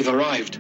We've arrived.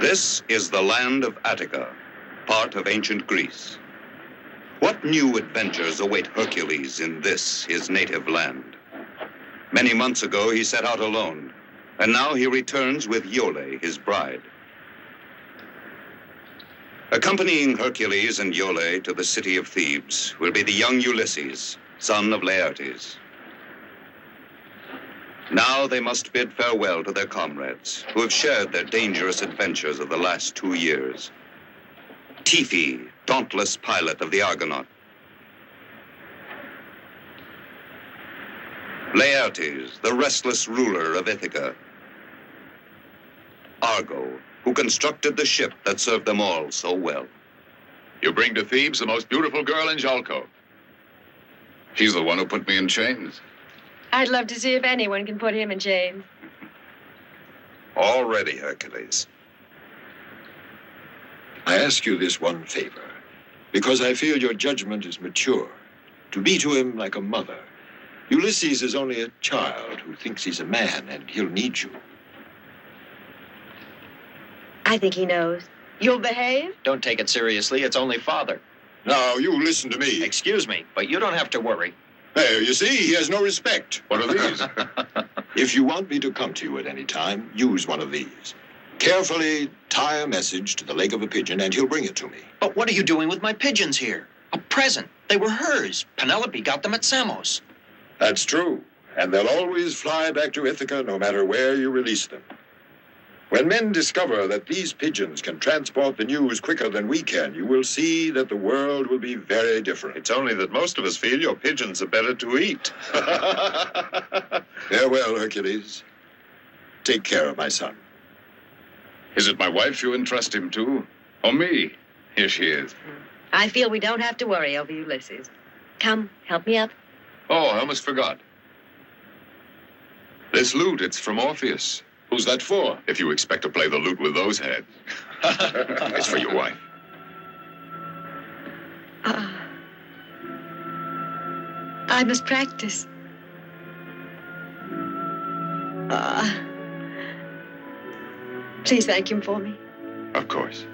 This is the land of Attica, part of ancient Greece. What new adventures await Hercules in this, his native land? Many months ago, he set out alone, and now he returns with Iole, his bride. Accompanying Hercules and Iole to the city of Thebes will be the young Ulysses, son of Laertes. Now they must bid farewell to their comrades, who have shared their dangerous adventures of the last 2 years. Tiphys, dauntless pilot of the Argonaut. Laertes, the restless ruler of Ithaca. Argo, who constructed the ship that served them all so well. You bring to Thebes the most beautiful girl in Jalco. She's the one who put me in chains. I'd love to see if anyone can put him in chains. All ready, Hercules. I ask you this one favor, because I feel your judgment is mature. To be to him like a mother. Ulysses is only a child who thinks he's a man, and he'll need you. I think he knows. You'll behave? Don't take it seriously. It's only father. Now, you listen to me. Excuse me, but you don't have to worry. There, you see, he has no respect. What are these? If you want me to come to you at any time, use one of these. Carefully tie a message to the leg of a pigeon, and he'll bring it to me. But what are you doing with my pigeons here? A present. They were hers. Penelope got them at Samos. That's true. And they'll always fly back to Ithaca no matter where you release them. When men discover that these pigeons can transport the news quicker than we can, you will see that the world will be very different. It's only that most of us feel your pigeons are better to eat. Farewell, Hercules. Take care of my son. Is it my wife you entrust him to? Or me? Here she is. I feel we don't have to worry over Ulysses. Come, help me up. Oh, I almost forgot. This lute, it's from Orpheus. Who's that for? If you expect to play the lute with those heads. It's for your wife. I must practice. Please thank him for me. Of course.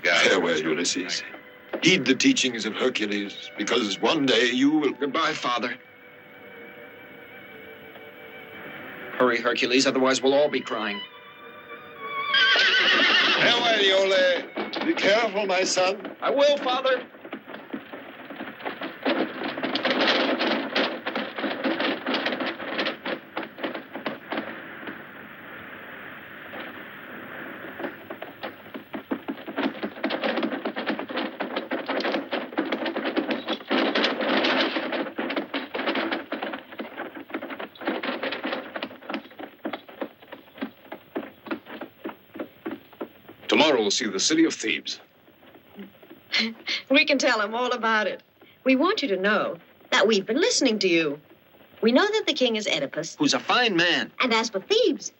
Farewell, Ulysses. Heed the teachings of Hercules, because one day you will... Goodbye, Father. Hurry, Hercules, otherwise we'll all be crying. Farewell, Iole. Be careful, my son. I will, Father. Tomorrow we'll see the city of Thebes. We can tell him all about it. We want you to know that we've been listening to you. We know that the king is Oedipus. Who's a fine man. And as for Thebes,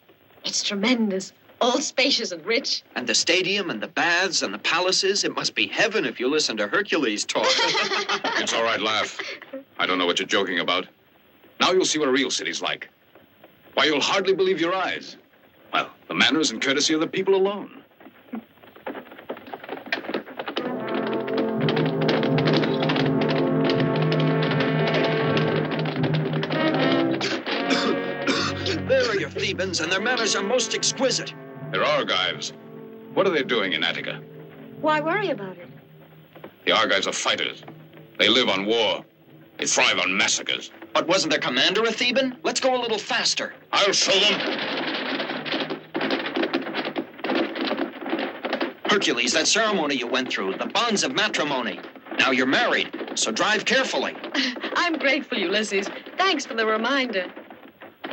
it's tremendous, all spacious and rich. And the stadium and the baths and the palaces, it must be heaven if you listen to Hercules talk. It's all right, laugh. I don't know what you're joking about. Now you'll see what a real city's like. Why, you'll hardly believe your eyes. Well, the manners and courtesy of the people alone. There are your Thebans, and their manners are most exquisite. They're Argives. What are they doing in Attica? Why worry about it? The Argives are fighters. They live on war. They thrive on massacres. But wasn't their commander a Theban? Let's go a little faster. I'll show them. Hercules, that ceremony you went through, the bonds of matrimony. Now you're married, so drive carefully. I'm grateful, Ulysses. Thanks for the reminder.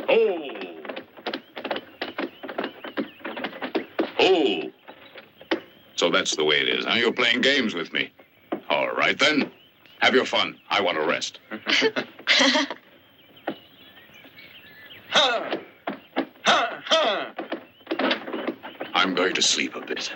Oh. Oh. So that's the way it is, huh? You're playing games with me. All right, then. Have your fun. I want to rest. Ha! Ha! Ha! I'm going to sleep a bit.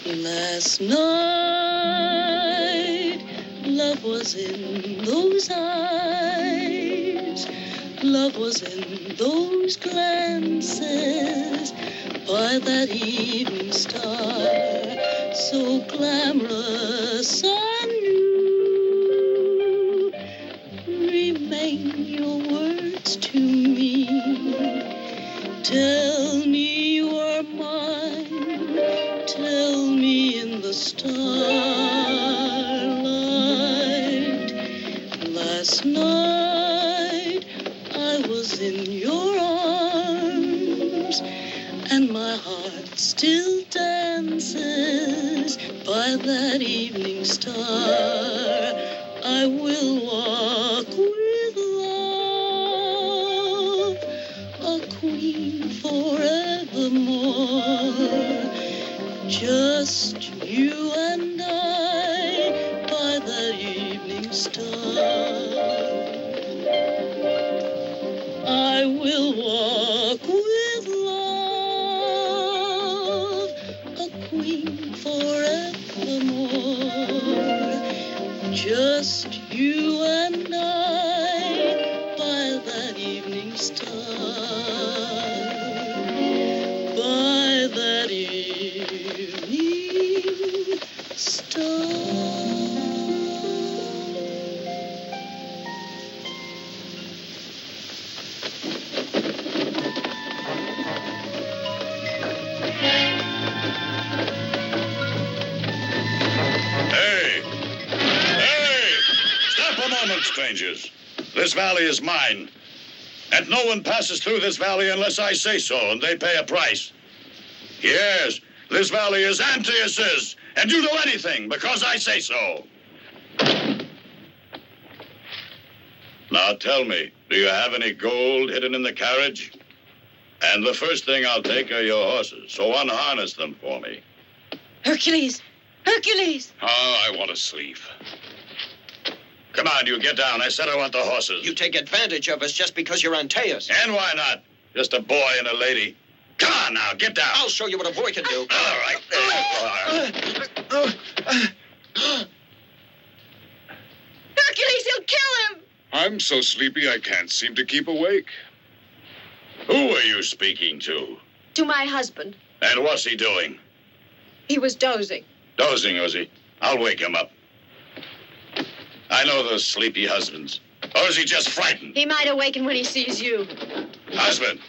Last night, love was in those eyes, love was in those glances, by that evening star, so glamorous I knew. Remain your words to me, tell me you are mine, tell me in the starlight. Last night I was in your arms, and my heart still dances by that evening star. I will walk with love, a queen forevermore. Just you and I by that evening star. I will walk just you and I by that evening star, by that evening star. Strangers, this valley is mine, and no one passes through this valley unless I say so, and they pay a price. Yes, this valley is Antaeus's, and you do anything because I say so. Now tell me, do you have any gold hidden in the carriage? And the first thing I'll take are your horses, so unharness them for me. Hercules! Hercules! Oh, I want to sleep. Come on, you get down. I said I want the horses. You take advantage of us just because you're Antaeus. And why not? Just a boy and a lady. Come on now, get down. I'll show you what a boy can do. All right. Hercules, he'll kill him! I'm so sleepy I can't seem to keep awake. Who are you speaking to? To my husband. And what's he doing? He was dozing. Dozing, was he? I'll wake him up. I know those sleepy husbands. Or is he just frightened? He might awaken when he sees you. Husband.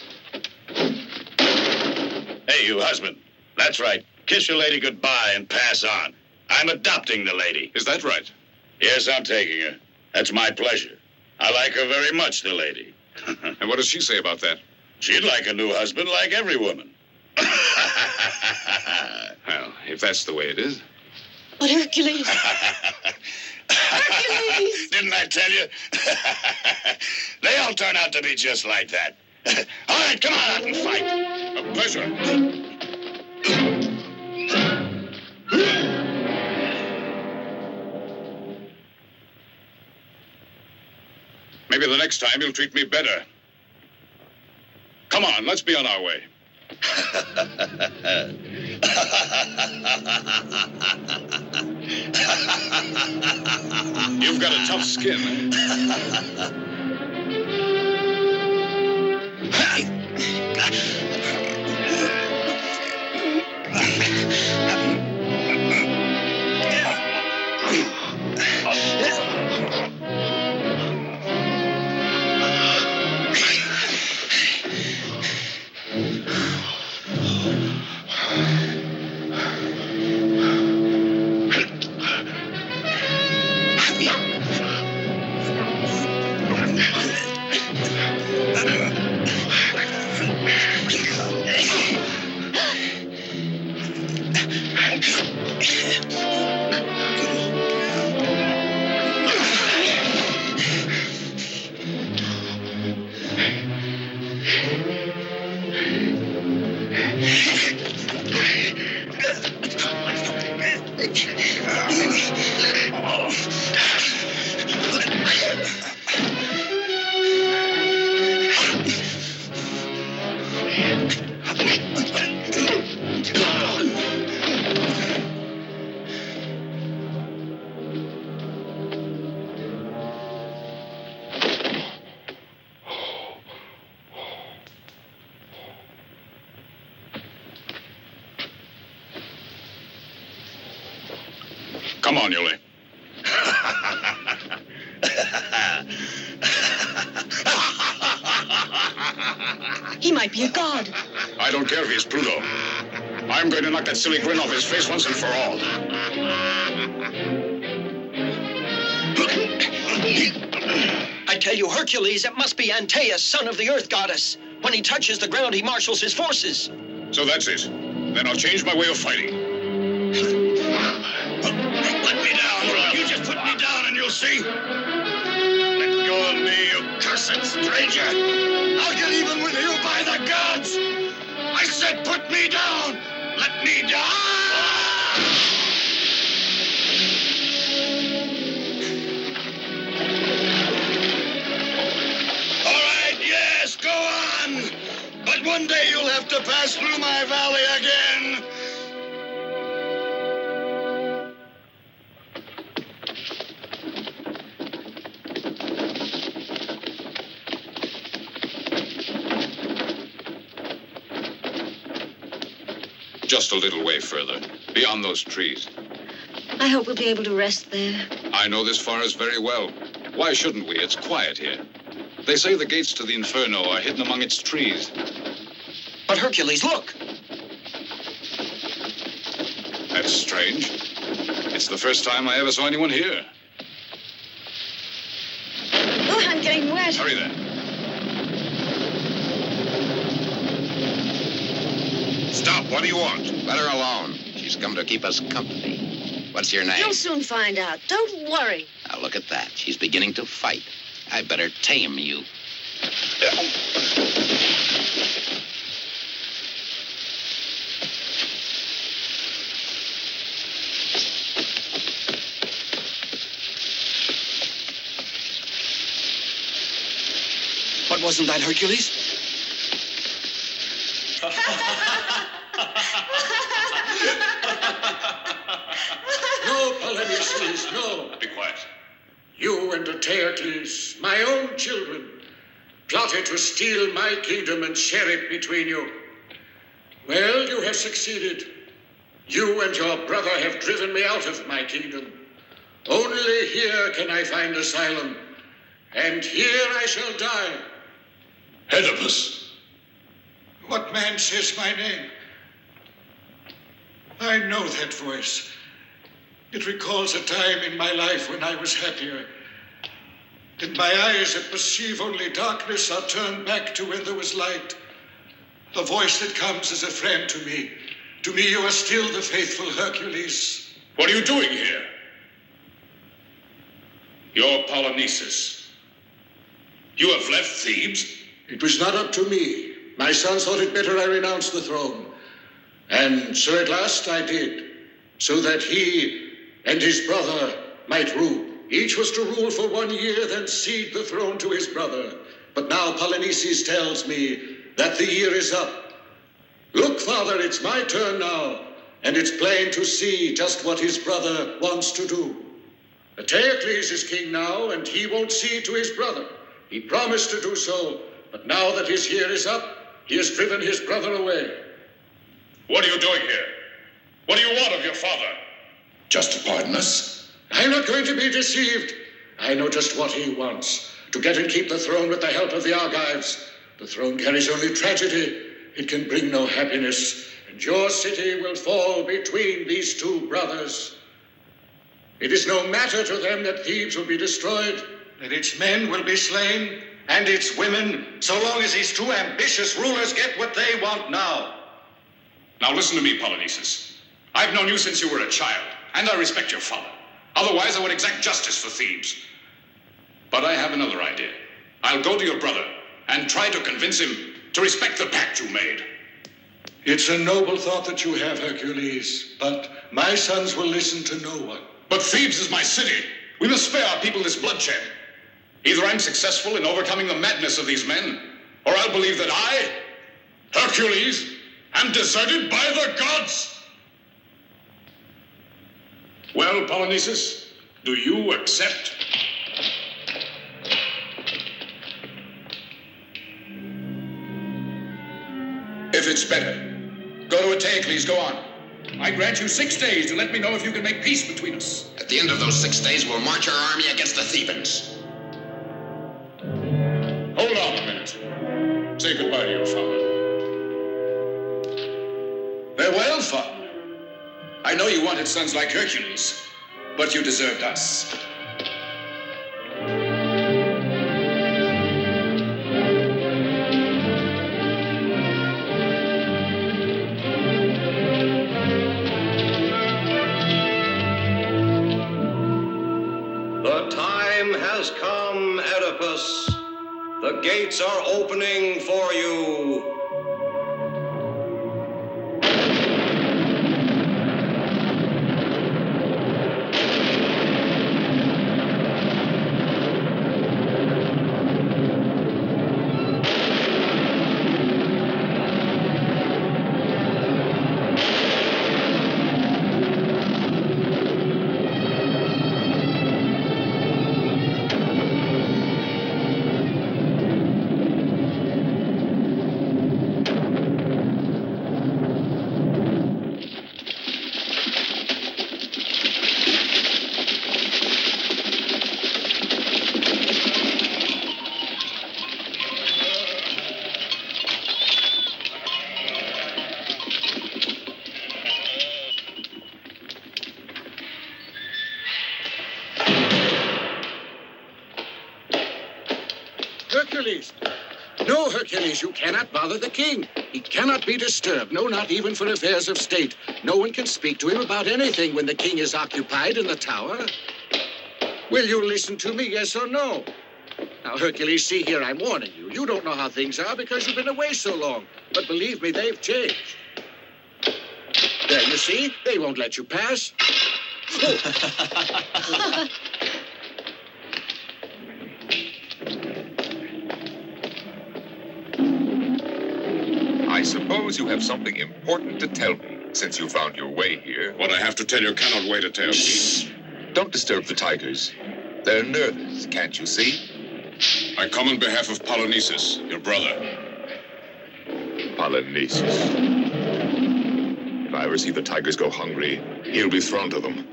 Hey, you husband. That's right. Kiss your lady goodbye and pass on. I'm adopting the lady. Is that right? Yes, I'm taking her. That's my pleasure. I like her very much, the lady. And what does she say about that? She'd like a new husband like every woman. Well, if that's the way it is. But Hercules... Hercules! Didn't I tell you? They all turn out to be just like that. All right, come on out and fight. A pleasure. Maybe the next time you'll treat me better. Come on, let's be on our way. You've got a tough skin, eh? Come on, Iole. He might be a god. I don't care if he's Pluto. I'm going to knock that silly grin off his face once and for all. I tell you, Hercules, it must be Antaeus, son of the earth goddess. When he touches the ground, he marshals his forces. So that's it. Then I'll change my way of fighting. Let me down. You just put me down and you'll see. Let go of me, you cursed stranger. I'll get even with you by the gods. I said put me down. Let me down. All right, yes, go on. But one day you'll have to pass through my valley again. Just a little way further, beyond those trees. I hope we'll be able to rest there. I know this forest very well. Why shouldn't we? It's quiet here. They say the gates to the Inferno are hidden among its trees. But Hercules, look! That's strange. It's the first time I ever saw anyone here. Oh, I'm getting wet. Hurry then. Stop. What do you want? Let her alone. She's come to keep us company. What's your name? You'll soon find out. Don't worry. Now look at that. She's beginning to fight. I better tame you. But wasn't that Hercules? No, Polyneices, no. Be quiet. You and Hercules, my own children, plotted to steal my kingdom and share it between you. Well, you have succeeded. You and your brother have driven me out of my kingdom. Only here can I find asylum, and here I shall die. Oedipus. What man says my name? I know that voice. It recalls a time in my life when I was happier. And my eyes that perceive only darkness are turned back to when there was light. A voice that comes as a friend to me. To me, you are still the faithful Hercules. What are you doing here? You're Polynices. You have left Thebes? It was not up to me. My sons thought it better I renounce the throne. And so at last I did, so that he and his brother might rule. Each was to rule for 1 year, then cede the throne to his brother. But now Polynices tells me that the year is up. Look, Father, it's my turn now, and it's plain to see just what his brother wants to do. Hercules is king now, and he won't cede to his brother. He promised to do so, but now that his year is up, he has driven his brother away. What are you doing here? What do you want of your father? Just to pardon us. I'm not going to be deceived. I know just what he wants. To get and keep the throne with the help of the Argives. The throne carries only tragedy. It can bring no happiness. And your city will fall between these two brothers. It is no matter to them that Thebes will be destroyed. That its men will be slain, and its women, so long as these two ambitious rulers get what they want now. Now listen to me, Polynices. I've known you since you were a child, and I respect your father. Otherwise, I would exact justice for Thebes. But I have another idea. I'll go to your brother and try to convince him to respect the pact you made. It's a noble thought that you have, Hercules, but my sons will listen to no one. But Thebes is my city. We must spare our people this bloodshed. Either I'm successful in overcoming the madness of these men, or I'll believe that I, Hercules, am deserted by the gods. Well, Polynices, do you accept? If it's better, go to Hercules, go on. I grant you 6 days to let me know if you can make peace between us. At the end of those 6 days, we'll march our army against the Thebans. Hold on a minute. Say goodbye to your father. Farewell, father. I know you wanted sons like Hercules, but you deserved us. The time has come, Oedipus. The gates are opening for you. Hercules! No, Hercules, you cannot bother the king. He cannot be disturbed, no, not even for affairs of state. No one can speak to him about anything when the king is occupied in the tower. Will you listen to me, yes or no? Now, Hercules, see here, I'm warning you. You don't know how things are because you've been away so long. But believe me, they've changed. There, you see? They won't let you pass. Oh. I suppose you have something important to tell me, since you found your way here. What I have to tell you cannot wait a tale. Shh! Don't disturb the tigers. They're nervous, can't you see? I come on behalf of Polynices, your brother. Polynices. If I ever see the tigers go hungry, he'll be thrown to them.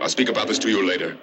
I'll speak about this to you later.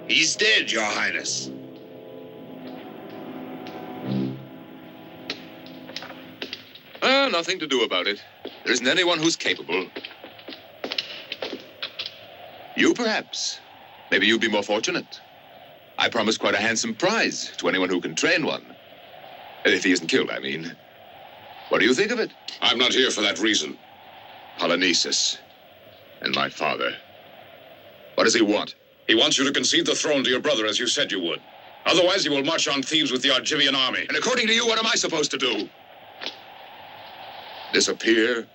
He's dead, Your Highness. Nothing to do about it. There isn't anyone who's capable. You, perhaps. Maybe you'd be more fortunate. I promised quite a handsome prize to anyone who can train one. If he isn't killed, I mean. What do you think of it? I'm not here for that reason. Polynices. And my father. What does he want? He wants you to concede the throne to your brother, as you said you would. Otherwise, he will march on Thebes with the Argivian army. And according to you, what am I supposed to do? Disappear?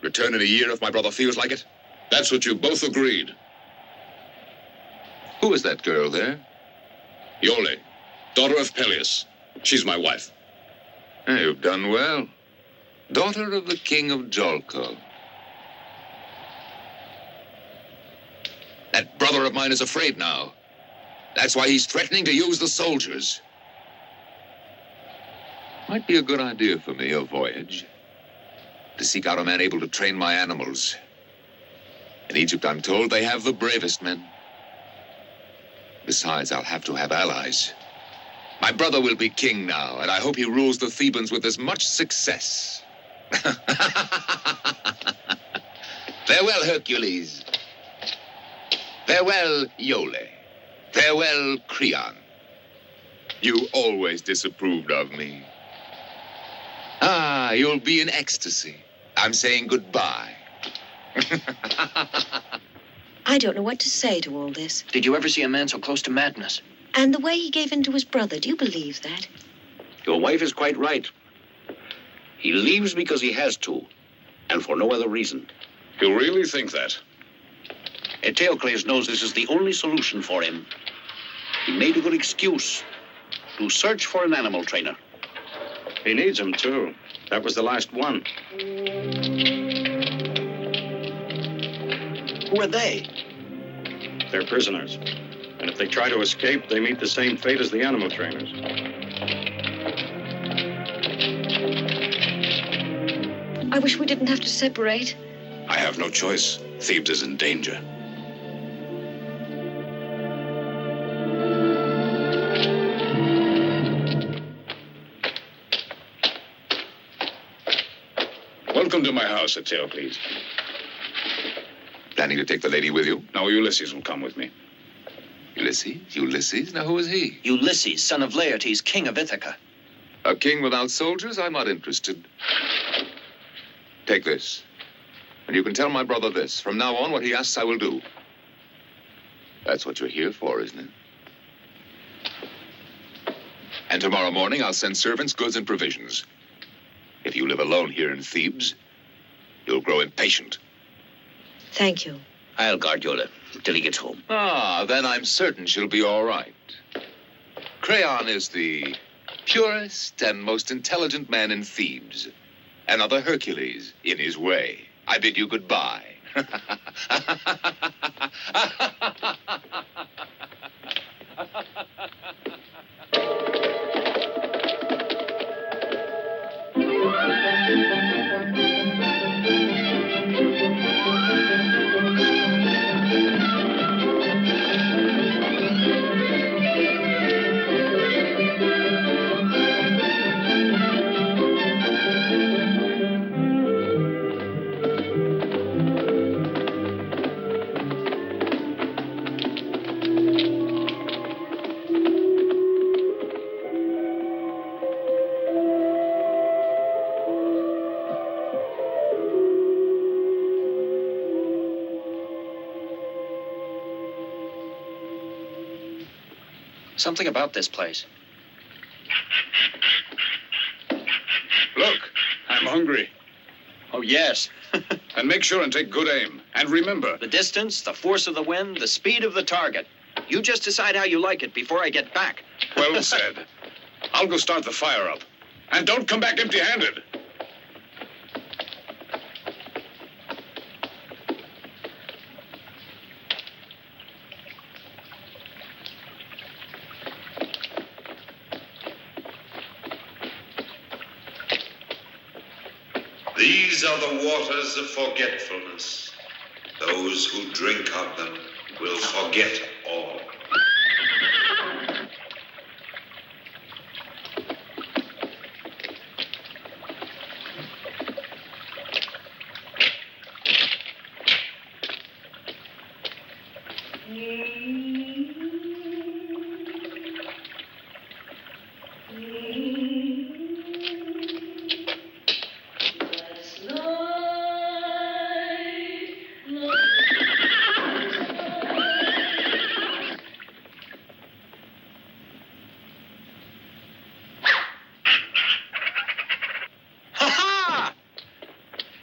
Return in a year if my brother feels like it? That's what you both agreed. Who is that girl there? Iole, daughter of Peleus. She's my wife. You've done well. Daughter of the king of Jolko. That brother of mine is afraid now. That's why he's threatening to use the soldiers. Might be a good idea for me, a voyage. To seek out a man able to train my animals. In Egypt, I'm told, they have the bravest men. Besides, I'll have to have allies. My brother will be king now, and I hope he rules the Thebans with as much success. Farewell, Hercules. Farewell, Iole. Farewell, Creon. You always disapproved of me. Ah, you'll be in ecstasy. I'm saying goodbye. I don't know what to say to all this. Did you ever see a man so close to madness? And the way he gave in to his brother, do you believe that? Your wife is quite right. He leaves because he has to, and for no other reason. You really think that? Eteocles knows this is the only solution for him. He made a good excuse to search for an animal trainer. He needs him, too. That was the last one. Who are they? They're prisoners. And if they try to escape, they meet the same fate as the animal trainers. I wish we didn't have to separate. I have no choice. Thebes is in danger. Welcome to my house, Eteocles. Planning to take the lady with you? No, Ulysses will come with me. Ulysses? Ulysses? Now, who is he? Ulysses, son of Laertes, king of Ithaca. A king without soldiers? I'm not interested. Take this. And you can tell my brother this. From now on, what he asks, I will do. That's what you're here for, isn't it? And tomorrow morning, I'll send servants, goods, and provisions. If you live alone here in Thebes, you'll grow impatient. Thank you. I'll guard Iole till he gets home. Ah, then I'm certain she'll be all right. Creon is the purest and most intelligent man in Thebes. Another Hercules in his way. I bid you goodbye. Something about this place. Look, I'm hungry. Oh, yes. And make sure and take good aim. And remember... The distance, the force of the wind, the speed of the target. You just decide how you like it before I get back. Well said. I'll go start the fire up. And don't come back empty-handed. These are the waters of forgetfulness. Those who drink of them will forget all.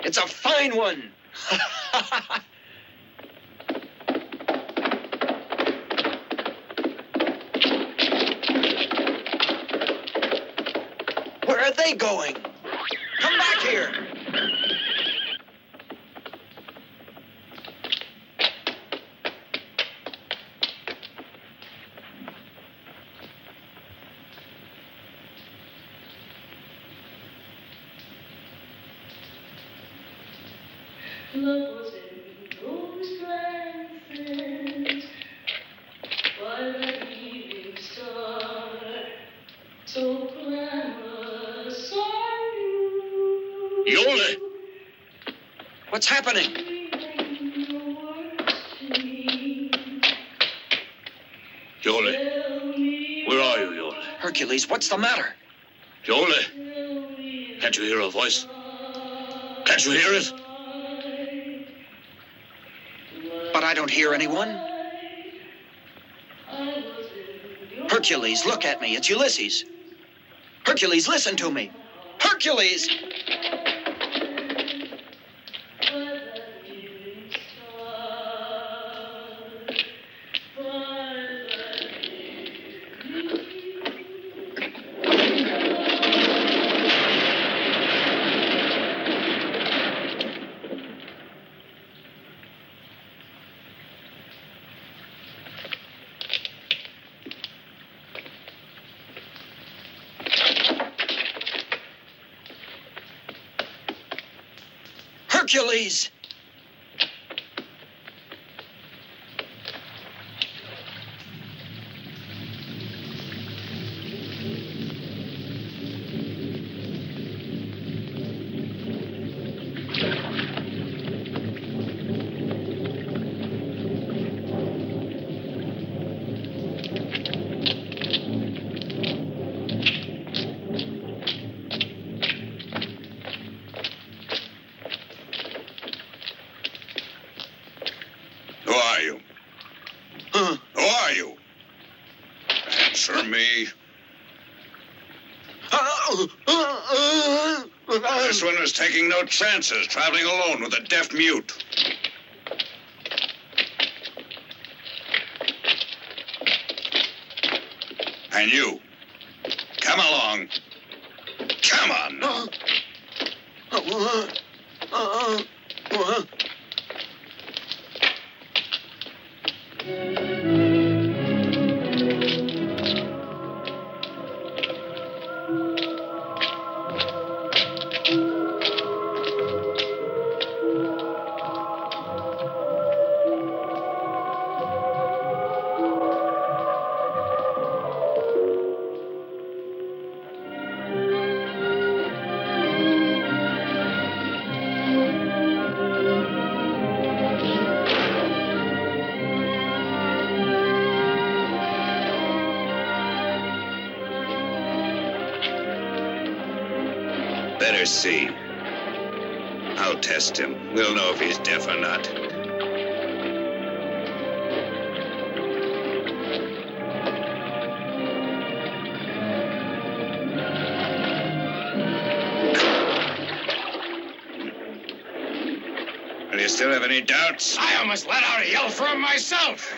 It's a fine one. Where are they going? Come back here. Love was in those glances, while the evening star, so glamorous on you. Iole! What's happening? Iole, where are you, Iole? Hercules, what's the matter? Iole, can't you hear a voice? Can't you hear it? But I don't hear anyone. Hercules, look at me. It's Ulysses. Hercules, listen to me. Hercules! Hercules! me. This one was taking no chances, traveling alone with a deaf mute. And you, come along. Come on now. Better see. I'll test him. We'll know if he's deaf or not. Do you still have any doubts? I almost let out a yell for him myself.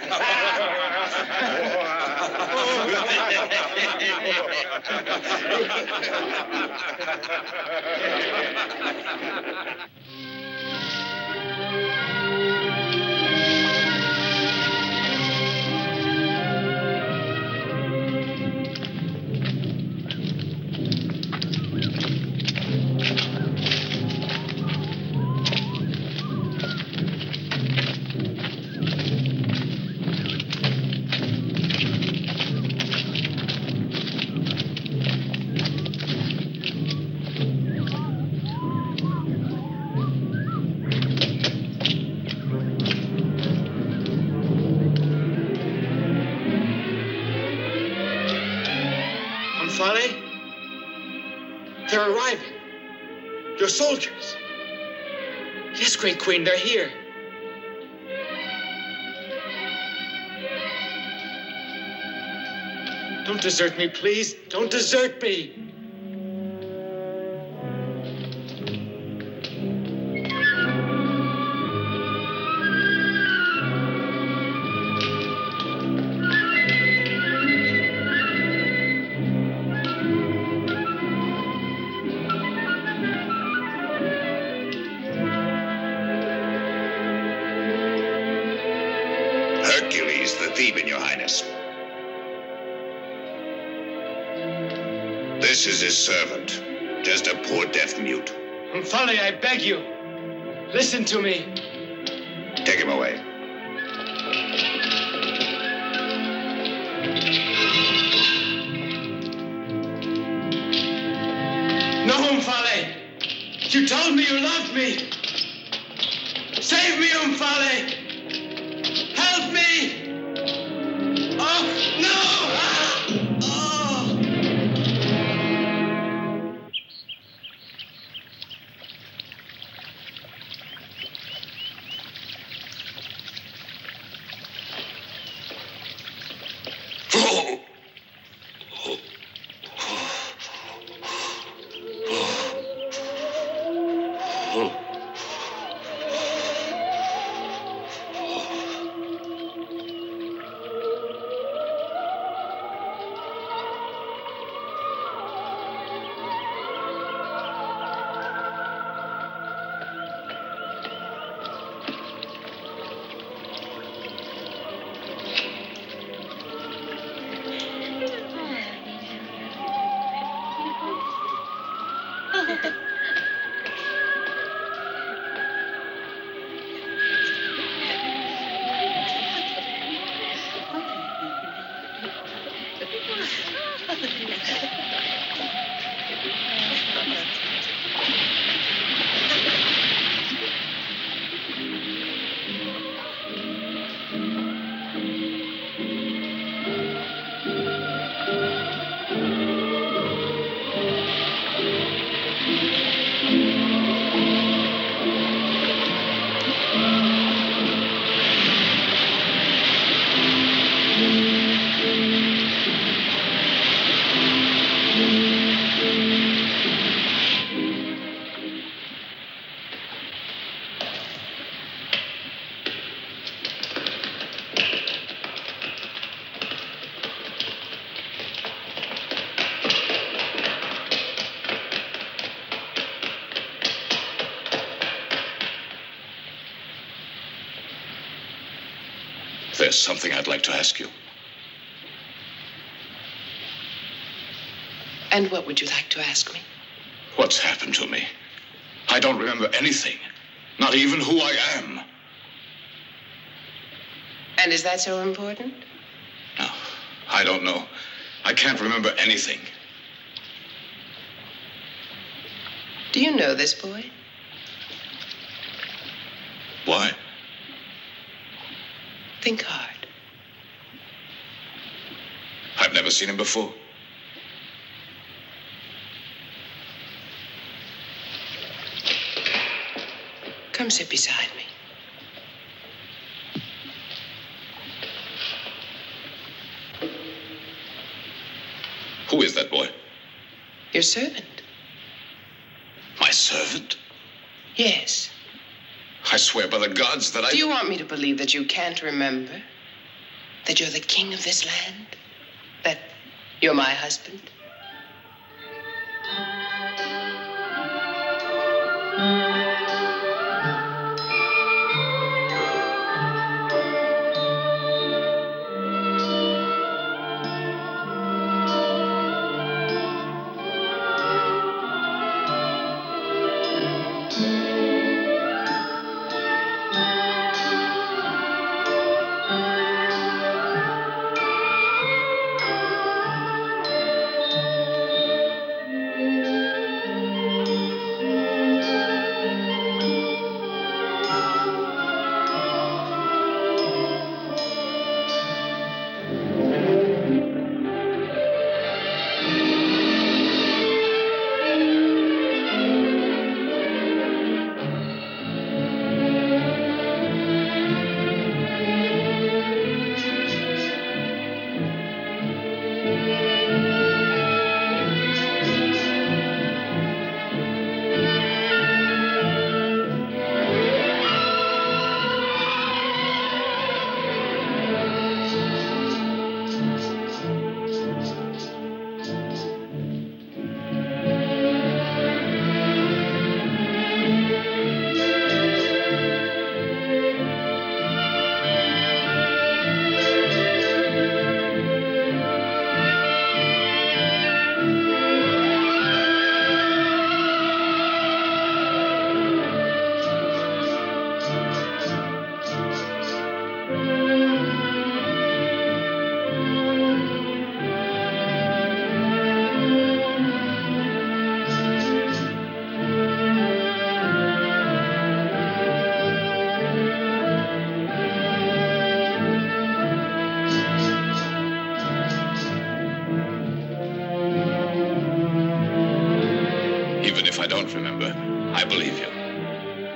They're arriving. Your soldiers. Yes, great queen, they're here. Don't desert me, please. Don't desert me. Hercules the Theban, Your Highness. This is his servant, just a poor deaf mute. Omphale, I beg you, listen to me. Take him away. No, Omphale. You told me you loved me. Save me, Omphale. Help me. Oh, no! There's something I'd like to ask you. And what would you like to ask me? What's happened to me? I don't remember anything. Not even who I am. And is that so important? No, I don't know. I can't remember anything. Do you know this boy? Why? Think hard. I've never seen him before. Come sit beside me. Who is that boy? Your servant. My servant? Yes. I swear by the gods that I... Do you want me to believe that you can't remember? That you're the king of this land? That you're my husband?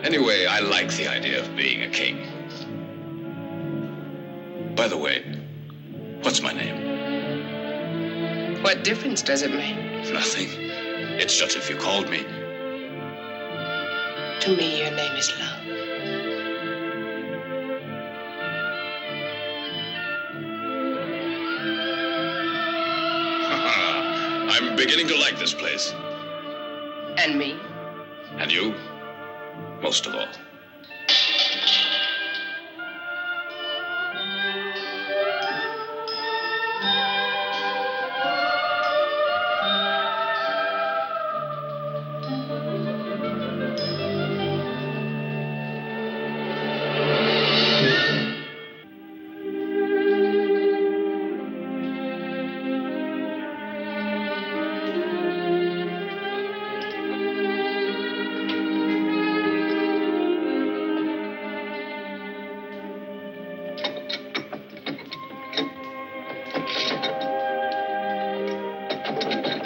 Anyway, I like the idea of being a king. By the way, what's my name? What difference does it make? Nothing. It's just if you called me. To me, your name is love. I'm beginning to like this place. And me? And you? Most of all.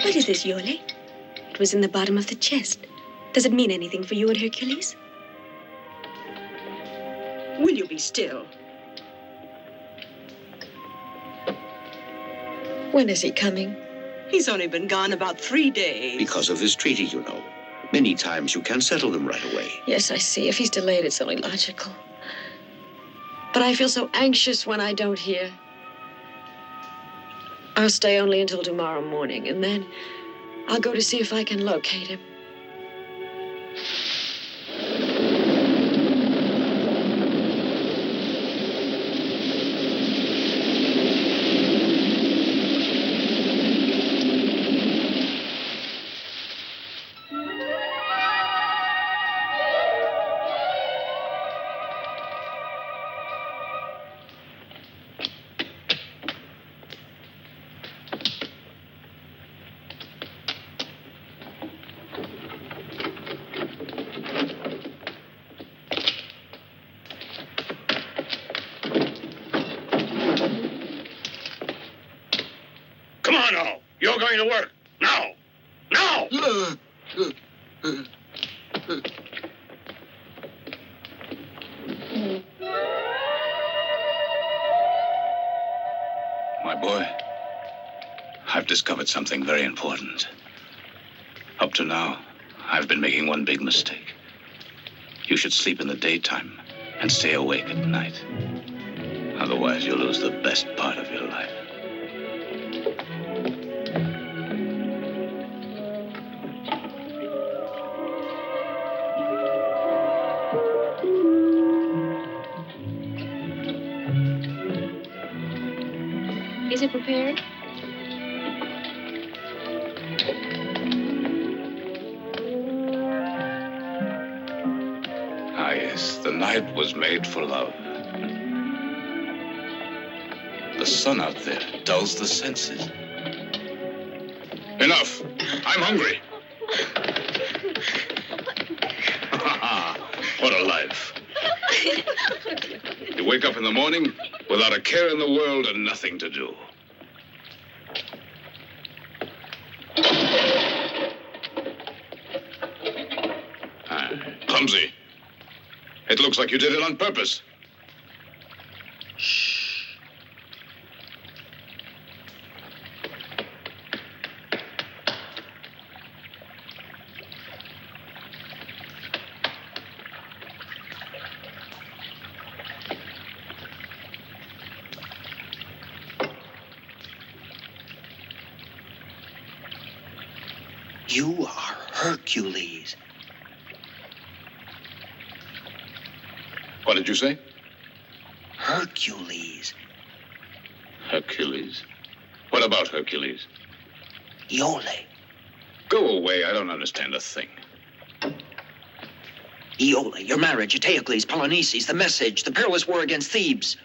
What is this, Iole? It was in the bottom of the chest. Does it mean anything for you and Hercules? Will you be still? When is he coming? He's only been gone about 3 days. Because of this treaty, you know. Many times you can settle them right away. Yes, I see. If he's delayed, it's only logical. But I feel so anxious when I don't hear. I'll stay only until tomorrow morning, and then I'll go to see if I can locate him. going to work. Now! Now! My boy, I've discovered something very important. Up to now, I've been making one big mistake. You should sleep in the daytime and stay awake at night. Otherwise, you'll lose the best part of your life. Is it prepared? Ah, yes, the night was made for love. The sun out there dulls the senses. Enough! I'm hungry. What a life. You wake up in the morning without a care in the world and nothing to do. Clumsy. It looks like you did it on purpose. You are Hercules. What did you say? Hercules. Hercules? What about Hercules? Iole. Go away. I don't understand a thing. Iole, your marriage, Eteocles, Polynices, the message, the perilous war against Thebes.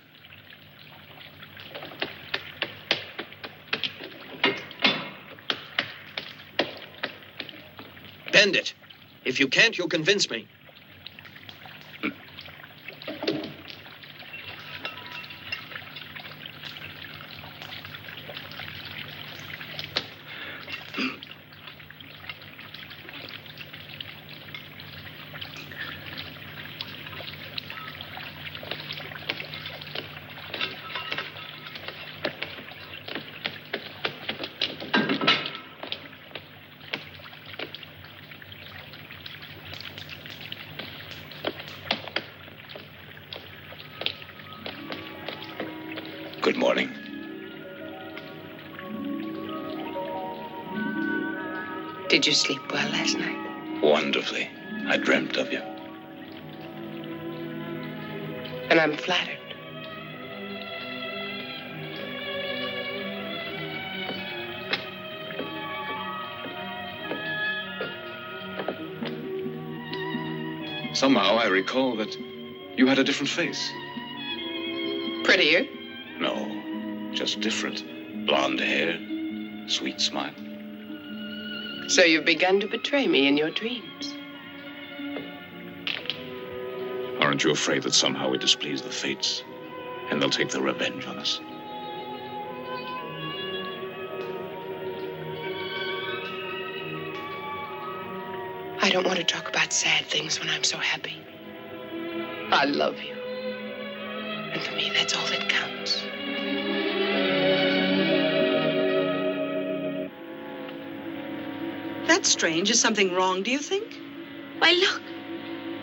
Bend it. If you can't, you'll convince me. Good morning. Did you sleep well last night? Wonderfully. I dreamt of you. And I'm flattered. Somehow I recall that you had a different face. Prettier? No, just different. Blonde hair, sweet smile. So you've begun to betray me in your dreams. Aren't you afraid that somehow we displease the fates and they'll take their revenge on us? I don't want to talk about sad things when I'm so happy. I love you. And for me, that's all that counts. That's strange. Is something wrong, do you think? Why, look.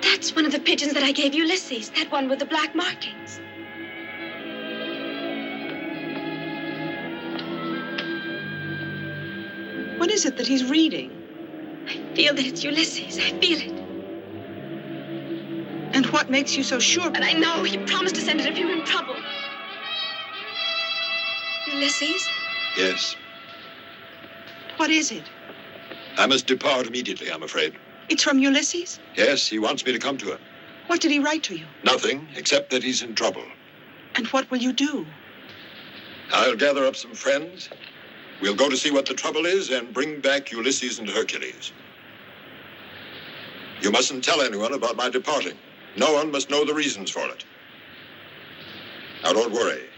That's one of the pigeons that I gave Ulysses. That one with the black markings. What is it that he's reading? I feel that it's Ulysses. I feel it. And what makes you so sure? But I know he promised to send it if you were in trouble. Ulysses? Yes. What is it? I must depart immediately, I'm afraid. It's from Ulysses? Yes, he wants me to come to him. What did he write to you? Nothing, except that he's in trouble. And what will you do? I'll gather up some friends. We'll go to see what the trouble is and bring back Ulysses and Hercules. You mustn't tell anyone about my departing. No one must know the reasons for it. Now, don't worry.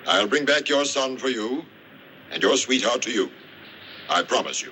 I'll bring back your son for you and your sweetheart to you. I promise you.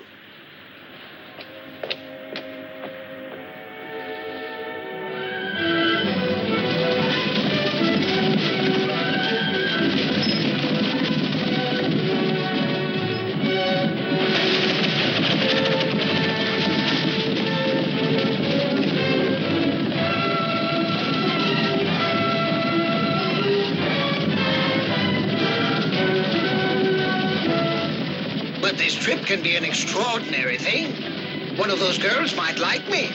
But this trip can be an extraordinary thing. One of those girls might like me.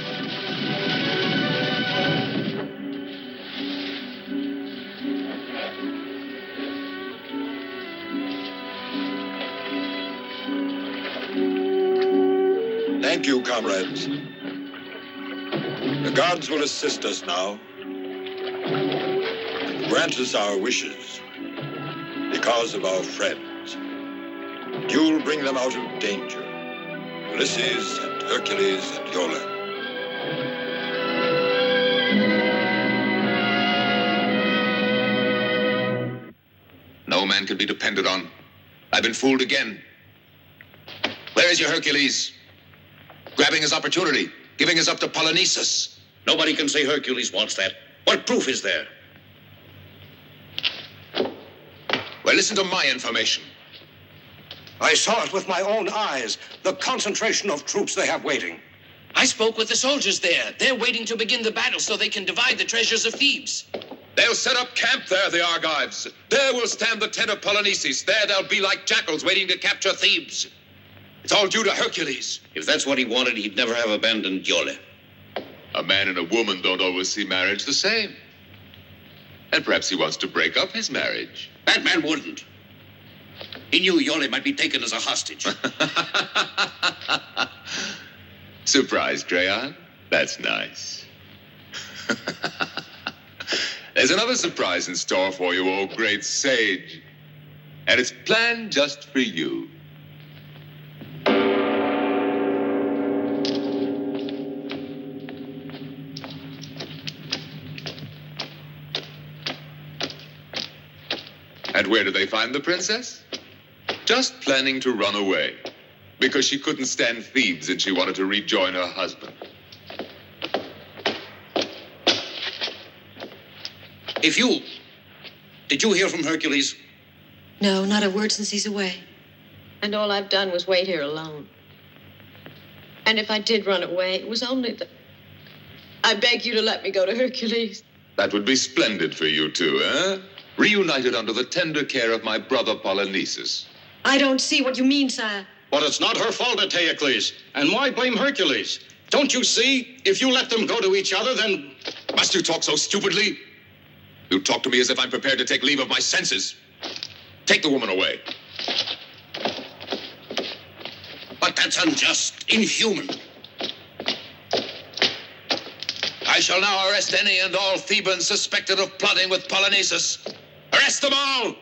Thank you, comrades. The gods will assist us now and grant us our wishes because of our friends. And you'll bring them out of danger. Ulysses and Hercules and Iole. No man can be depended on. I've been fooled again. Where is your Hercules? Grabbing his opportunity, giving us up to Polynices. Nobody can say Hercules wants that. What proof is there? Well, listen to my information. I saw it with my own eyes, the concentration of troops they have waiting. I spoke with the soldiers there. They're waiting to begin the battle so they can divide the treasures of Thebes. They'll set up camp there, the Argives. There will stand the tent of Polynices. There they'll be like jackals waiting to capture Thebes. It's all due to Hercules. If that's what he wanted, he'd never have abandoned Iole. A man and a woman don't always see marriage the same. And perhaps he wants to break up his marriage. That man wouldn't. He knew Iole might be taken as a hostage. Surprise, Crayon? That's nice. There's another surprise in store for you, oh great sage. And it's planned just for you. And where did they find the princess? Just planning to run away. Because she couldn't stand Thebes and she wanted to rejoin her husband. Did you hear from Hercules? No, not a word since he's away. And all I've done was wait here alone. And if I did run away, it was only that I beg you to let me go to Hercules. That would be splendid for you two, eh? Reunited under the tender care of my brother Polynices. I don't see what you mean, sire. But it's not her fault, Eteocles. And why blame Hercules? Don't you see? If you let them go to each other, then... Must you talk so stupidly? You talk to me as if I'm prepared to take leave of my senses. Take the woman away. But that's unjust, inhuman. I shall now arrest any and all Thebans suspected of plotting with Polynices. Arrest them all,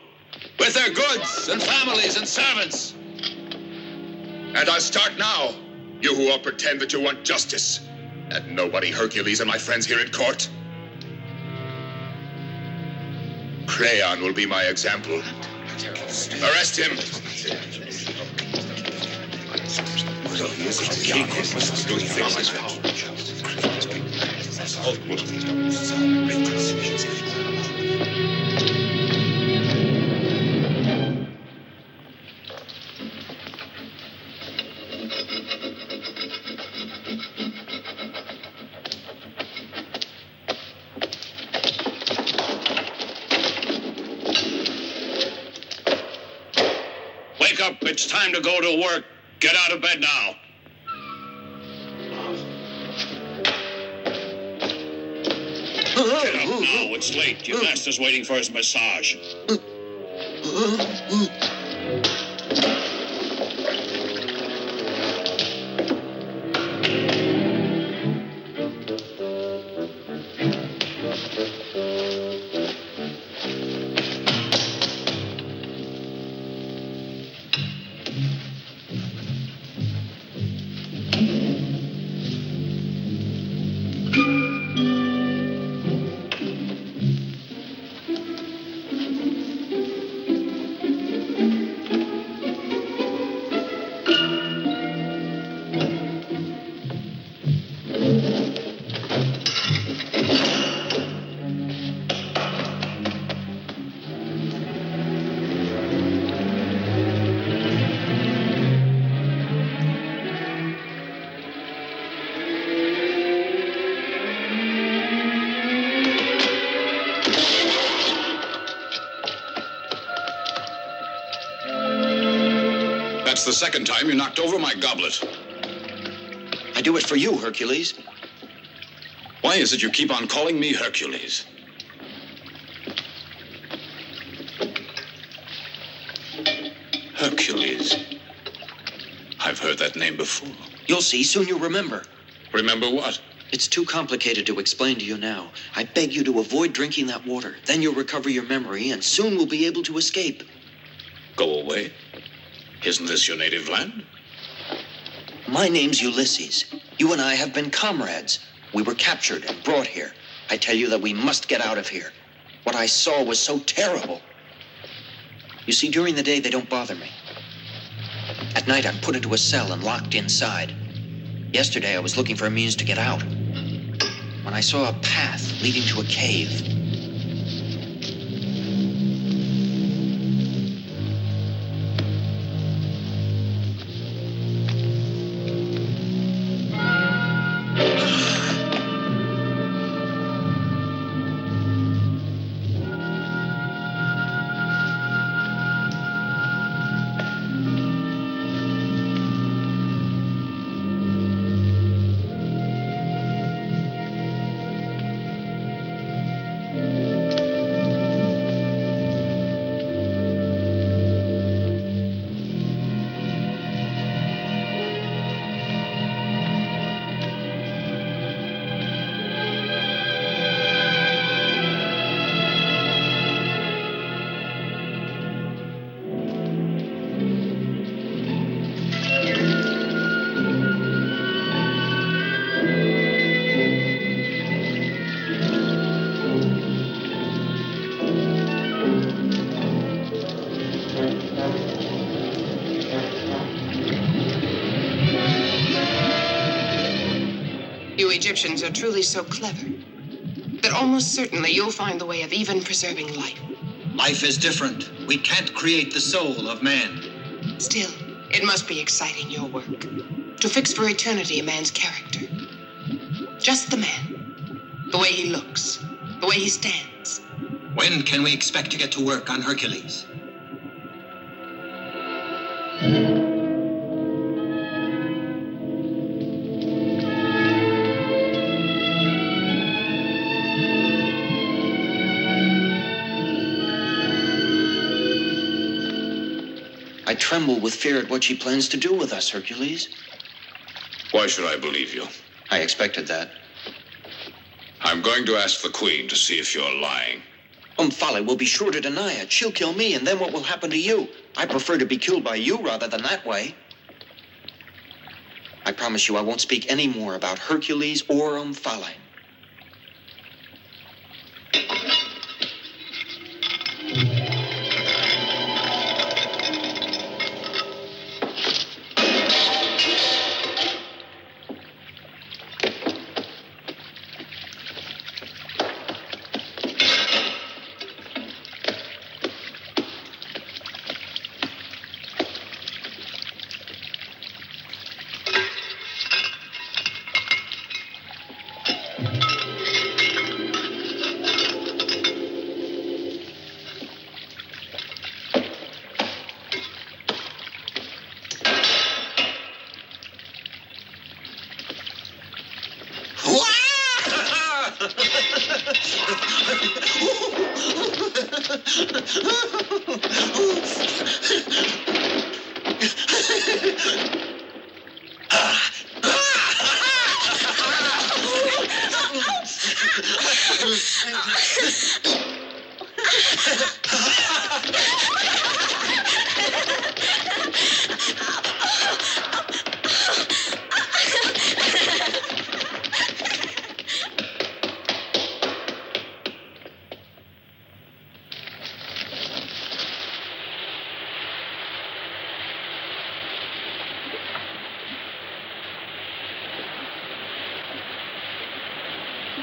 with their goods and families and servants. And I'll start now, you who all pretend that you want justice. And nobody Hercules and my friends here in court. Crayon will be my example. Arrest him. Wake up, it's time to go to work. Get out of bed now. Get up now, it's late. Your master's waiting for his massage. the second time you knocked over my goblet. I do it for you, Hercules. Why is it you keep on calling me Hercules? Hercules. I've heard that name before. You'll see, soon you'll remember. Remember what? It's too complicated to explain to you now. I beg you to avoid drinking that water. Then you'll recover your memory, and soon we'll be able to escape. Go away? Isn't this your native land? My name's Ulysses. You and I have been comrades. We were captured and brought here. I tell you that we must get out of here. What I saw was so terrible. You see, during the day, they don't bother me. At night, I'm put into a cell and locked inside. Yesterday, I was looking for a means to get out, when I saw a path leading to a cave. You Egyptians are truly so clever that almost certainly you'll find the way of even preserving life. Life is different. We can't create the soul of man. Still, it must be exciting, your work. To fix for eternity a man's character. Just the man. The way he looks. The way he stands. When can we expect to get to work on Hercules? I tremble with fear at what she plans to do with us, Hercules. Why should I believe you? I expected that. I'm going to ask the Queen to see if you're lying. Omphale will be sure to deny it. She'll kill me, and then what will happen to you? I prefer to be killed by you rather than that way. I promise you I won't speak any more about Hercules or Omphale.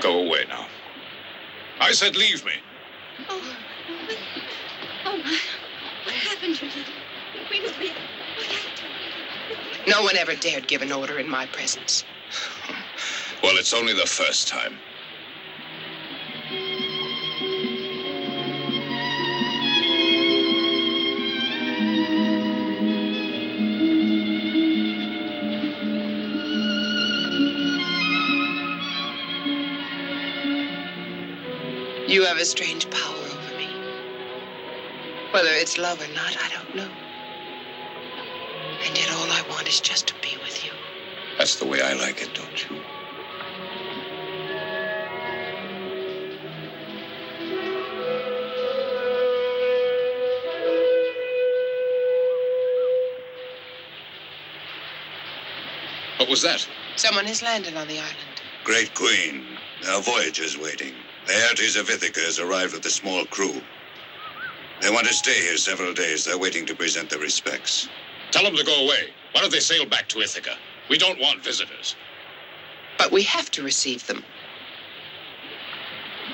Go away now. I said leave me. Oh, my. What happened to you? The Queen is being... No one ever dared give an order in my presence. Well, it's only the first time. You have a strange power over me. Whether it's love or not, I don't know. And yet all I want is just to be with you. That's the way I like it, don't you? What was that? Someone has landed on the island. Great Queen, there are voyagers waiting. The Hercules of Ithaca has arrived with a small crew. They want to stay here several days. They're waiting to present their respects. Tell them to go away. Why don't they sail back to Ithaca? We don't want visitors. But we have to receive them.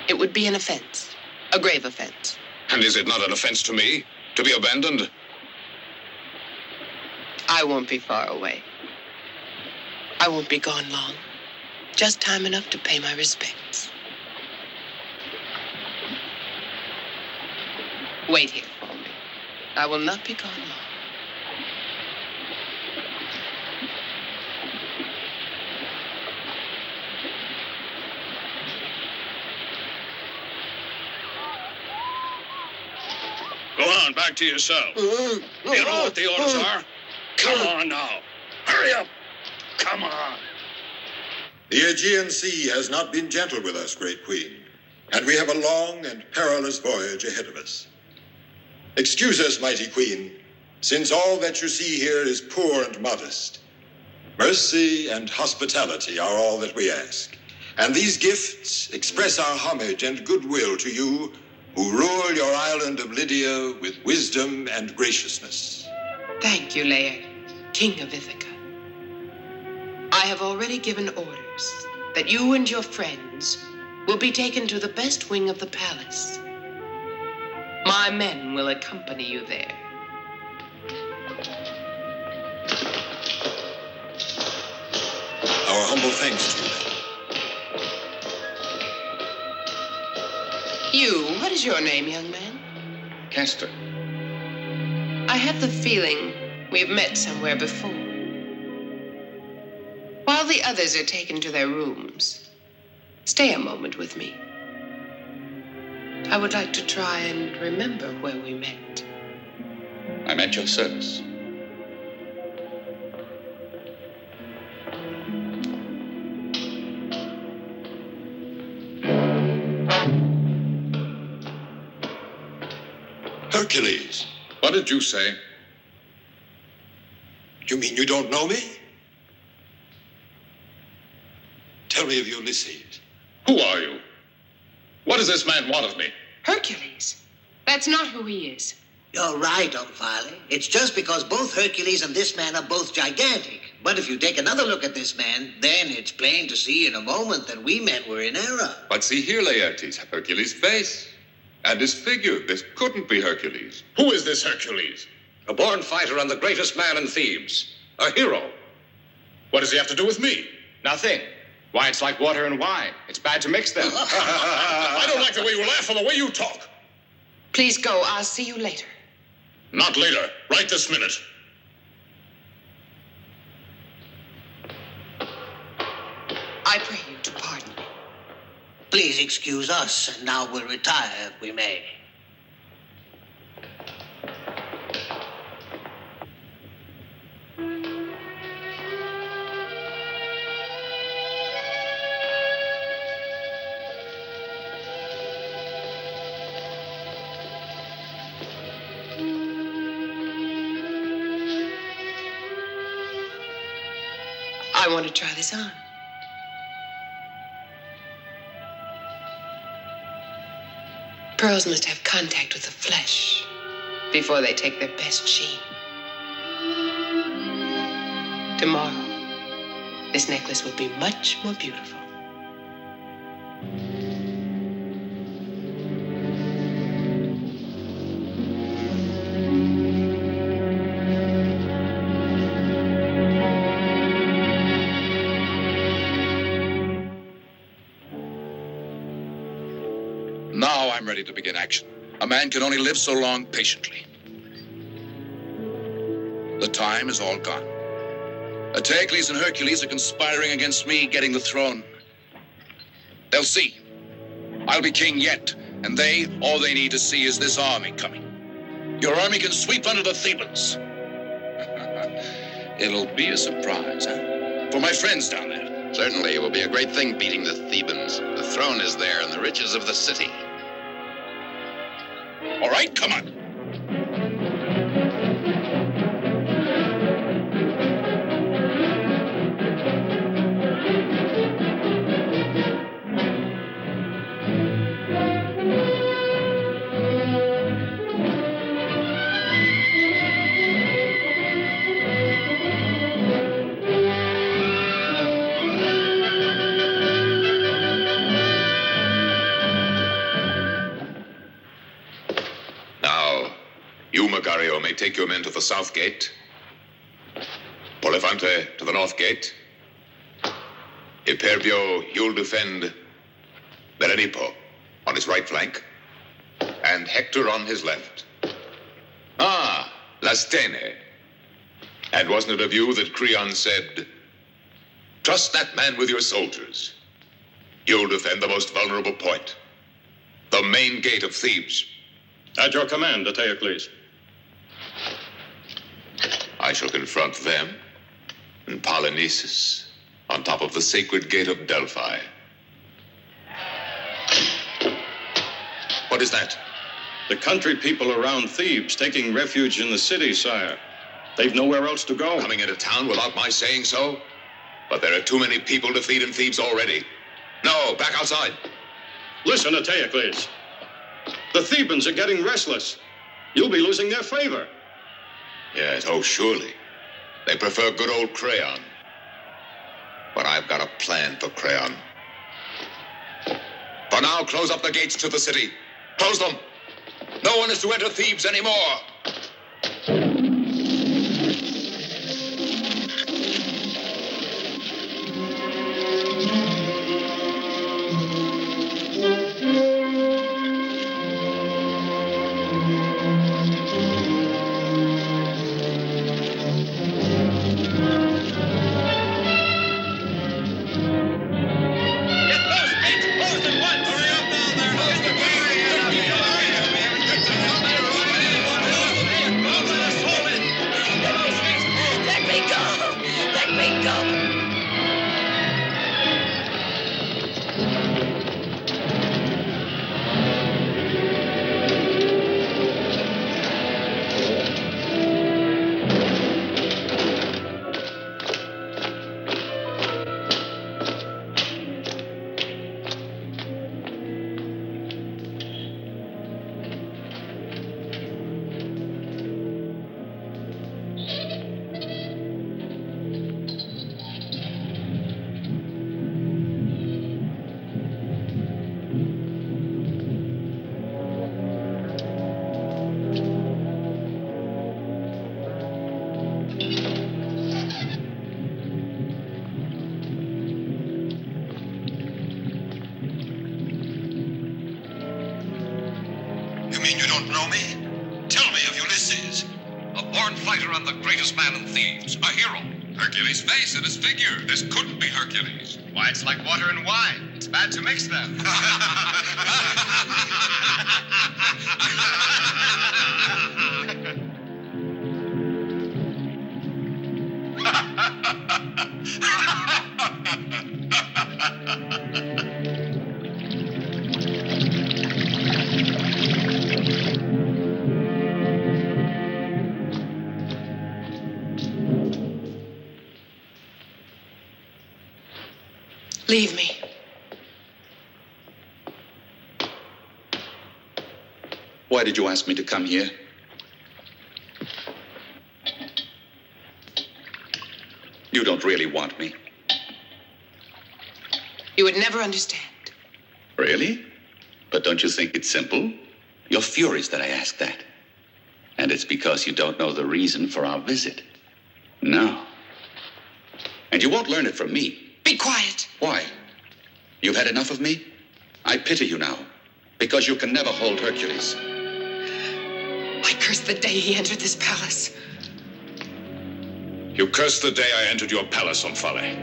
It would be an offense. A grave offense. And is it not an offense to me to be abandoned? I won't be far away. I won't be gone long. Just time enough to pay my respects. Wait here for me. I will not be gone long. Go on, back to your cell. You know what the orders are? Come on now. Hurry up. Come on. The Aegean Sea has not been gentle with us, Great Queen, and we have a long and perilous voyage ahead of us. Excuse us, mighty Queen, since all that you see here is poor and modest. Mercy and hospitality are all that we ask, and these gifts express our homage and goodwill to you who rule your island of Lydia with wisdom and graciousness. Thank you, Laird, King of Ithaca. I have already given orders that you and your friends will be taken to the best wing of the palace. My men will accompany you there. Our humble thanks to you. You, what is your name, young man? Castor. I have the feeling we've met somewhere before. While the others are taken to their rooms, stay a moment with me. I would like to try and remember where we met. I'm at your service. Hercules. What did you say? You mean you don't know me? Tell me of Ulysses. Who are you? What does this man want of me? Hercules. That's not who he is. You're right, Omphale. It's just because both Hercules and this man are both gigantic. But if you take another look at this man, then it's plain to see in a moment that we men were in error. But see here, Laertes, Hercules' face. And his figure. This couldn't be Hercules. Who is this Hercules? A born fighter and the greatest man in Thebes. A hero. What does he have to do with me? Nothing. Why, it's like water and wine. It's bad to mix them. I don't like the way you laugh or the way you talk. Please go. I'll see you later. Not later. Right this minute. I pray you to pardon me. Please excuse us, and now we'll retire if we may. I want to try this on. Pearls must have contact with the flesh before they take their best sheen. Tomorrow, this necklace will be much more beautiful. Now I'm ready to begin action. A man can only live so long patiently. The time is all gone. Hercules and Hercules are conspiring against me getting the throne. They'll see. I'll be king yet, And all they need to see is this army coming. Your army can sweep under the Thebans. It'll be a surprise, huh? For my friends down there. Certainly, it will be a great thing beating the Thebans. The throne is there and the riches of the city. All right, come on. May take your men to the south gate. Polifante to the north gate. Iperbio, you'll defend Berenipo on his right flank, and Hector on his left. Ah, Lastene. And wasn't it of you that Creon said, trust that man with your soldiers. You'll defend the most vulnerable point, the main gate of Thebes. At your command, Eteocles. I shall confront them and Polynices on top of the sacred gate of Delphi. What is that? The country people around Thebes taking refuge in the city, sire. They've nowhere else to go. Coming into town without my saying so? But there are too many people to feed in Thebes already. No, back outside. Listen, Eteocles. The Thebans are getting restless. You'll be losing their favor. Yes, oh, surely. They prefer good old Creon. But I've got a plan for Creon. For now, close up the gates to the city. Close them. No one is to enter Thebes anymore. You mean you don't know me? Tell me of Ulysses. A born fighter and the greatest man in Thebes. A hero. Hercules' face and his figure. This couldn't be Hercules. Why, it's like water and wine. It's bad to mix them. Leave me. Why did you ask me to come here? You don't really want me. You would never understand. Really? But don't you think it's simple? You're furious that I asked that. And it's because you don't know the reason for our visit. No. And you won't learn it from me. Be quiet. Why? You've had enough of me? I pity you now, because you can never hold Hercules. I curse the day he entered this palace. You cursed the day I entered your palace, Omphale.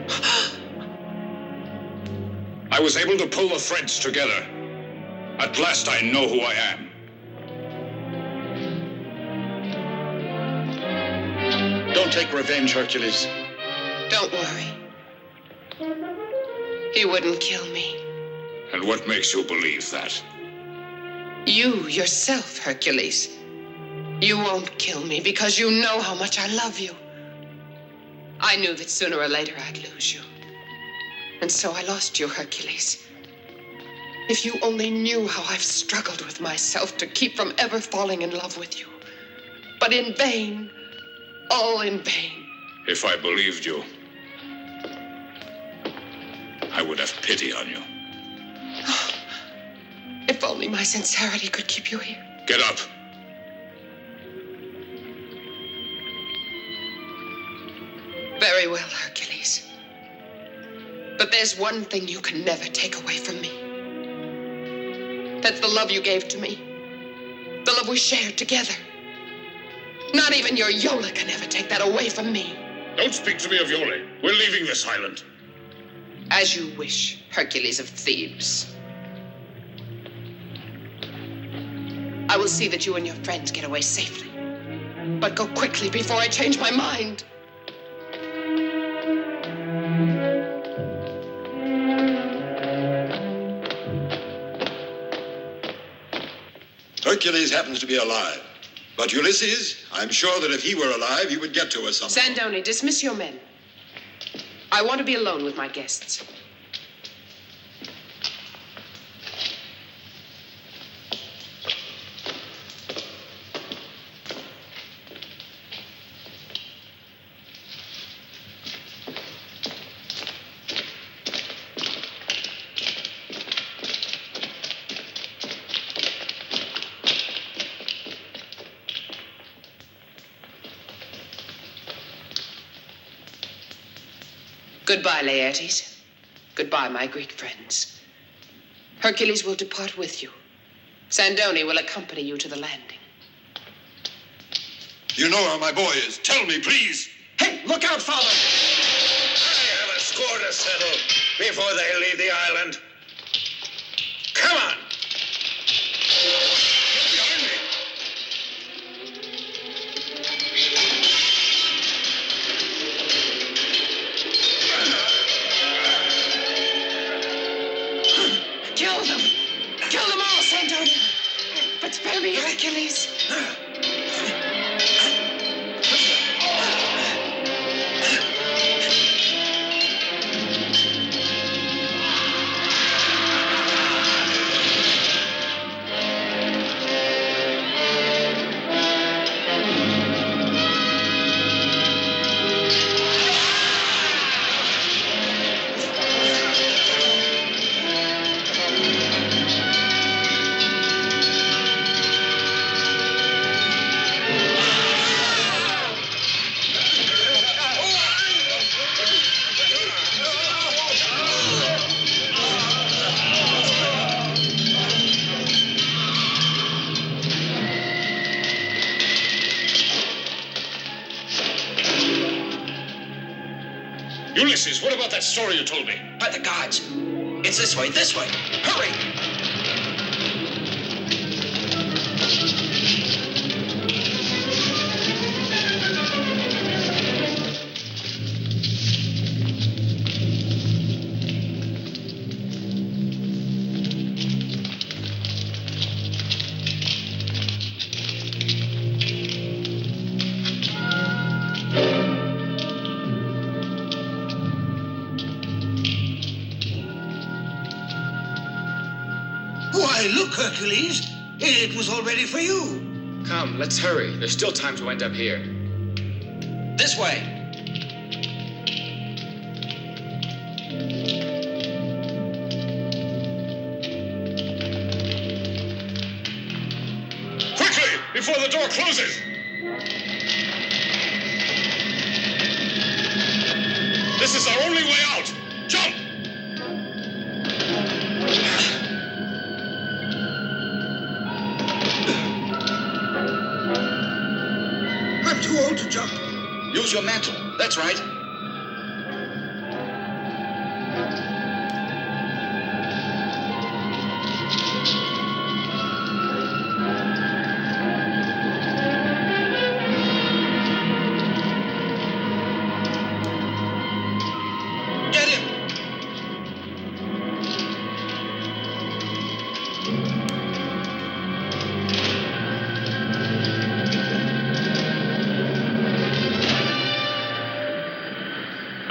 I was able to pull the threads together. At last I know who I am. Don't take revenge, Hercules. Don't worry. He wouldn't kill me. And what makes you believe that? You yourself, Hercules. You won't kill me because you know how much I love you. I knew that sooner or later I'd lose you. And so I lost you, Hercules. If you only knew how I've struggled with myself to keep from ever falling in love with you. But in vain. All in vain. If I believed you, I would have pity on you. If only my sincerity could keep you here. Get up. Very well, Hercules. But there's one thing you can never take away from me. That's the love you gave to me. The love we shared together. Not even your Iole can ever take that away from me. Don't speak to me of Iole. We're leaving this island. As you wish, Hercules of Thebes. I will see that you and your friends get away safely. But go quickly before I change my mind. Hercules happens to be alive. But Ulysses, I'm sure that if he were alive, he would get to us somehow. Sandoni, dismiss your men. I want to be alone with my guests. Goodbye, Laertes. Goodbye, my Greek friends. Hercules will depart with you. Sandoni will accompany you to the landing. You know where my boy is. Tell me, please. Hey, look out, Father! I have a score to settle before they leave the island. Come on! Kill them! Kill them all, Sandoni! But spare me, Hercules! Ulysses, what about that story you told me? By the gods. It's this way, this way. Hurry! Why, look, Hercules. It was all ready for you. Come, let's hurry. There's still time to end up here. This way. Quickly, before the door closes! This is our only way out! Jump! I'm too old to jump. Use your mantle. That's right. I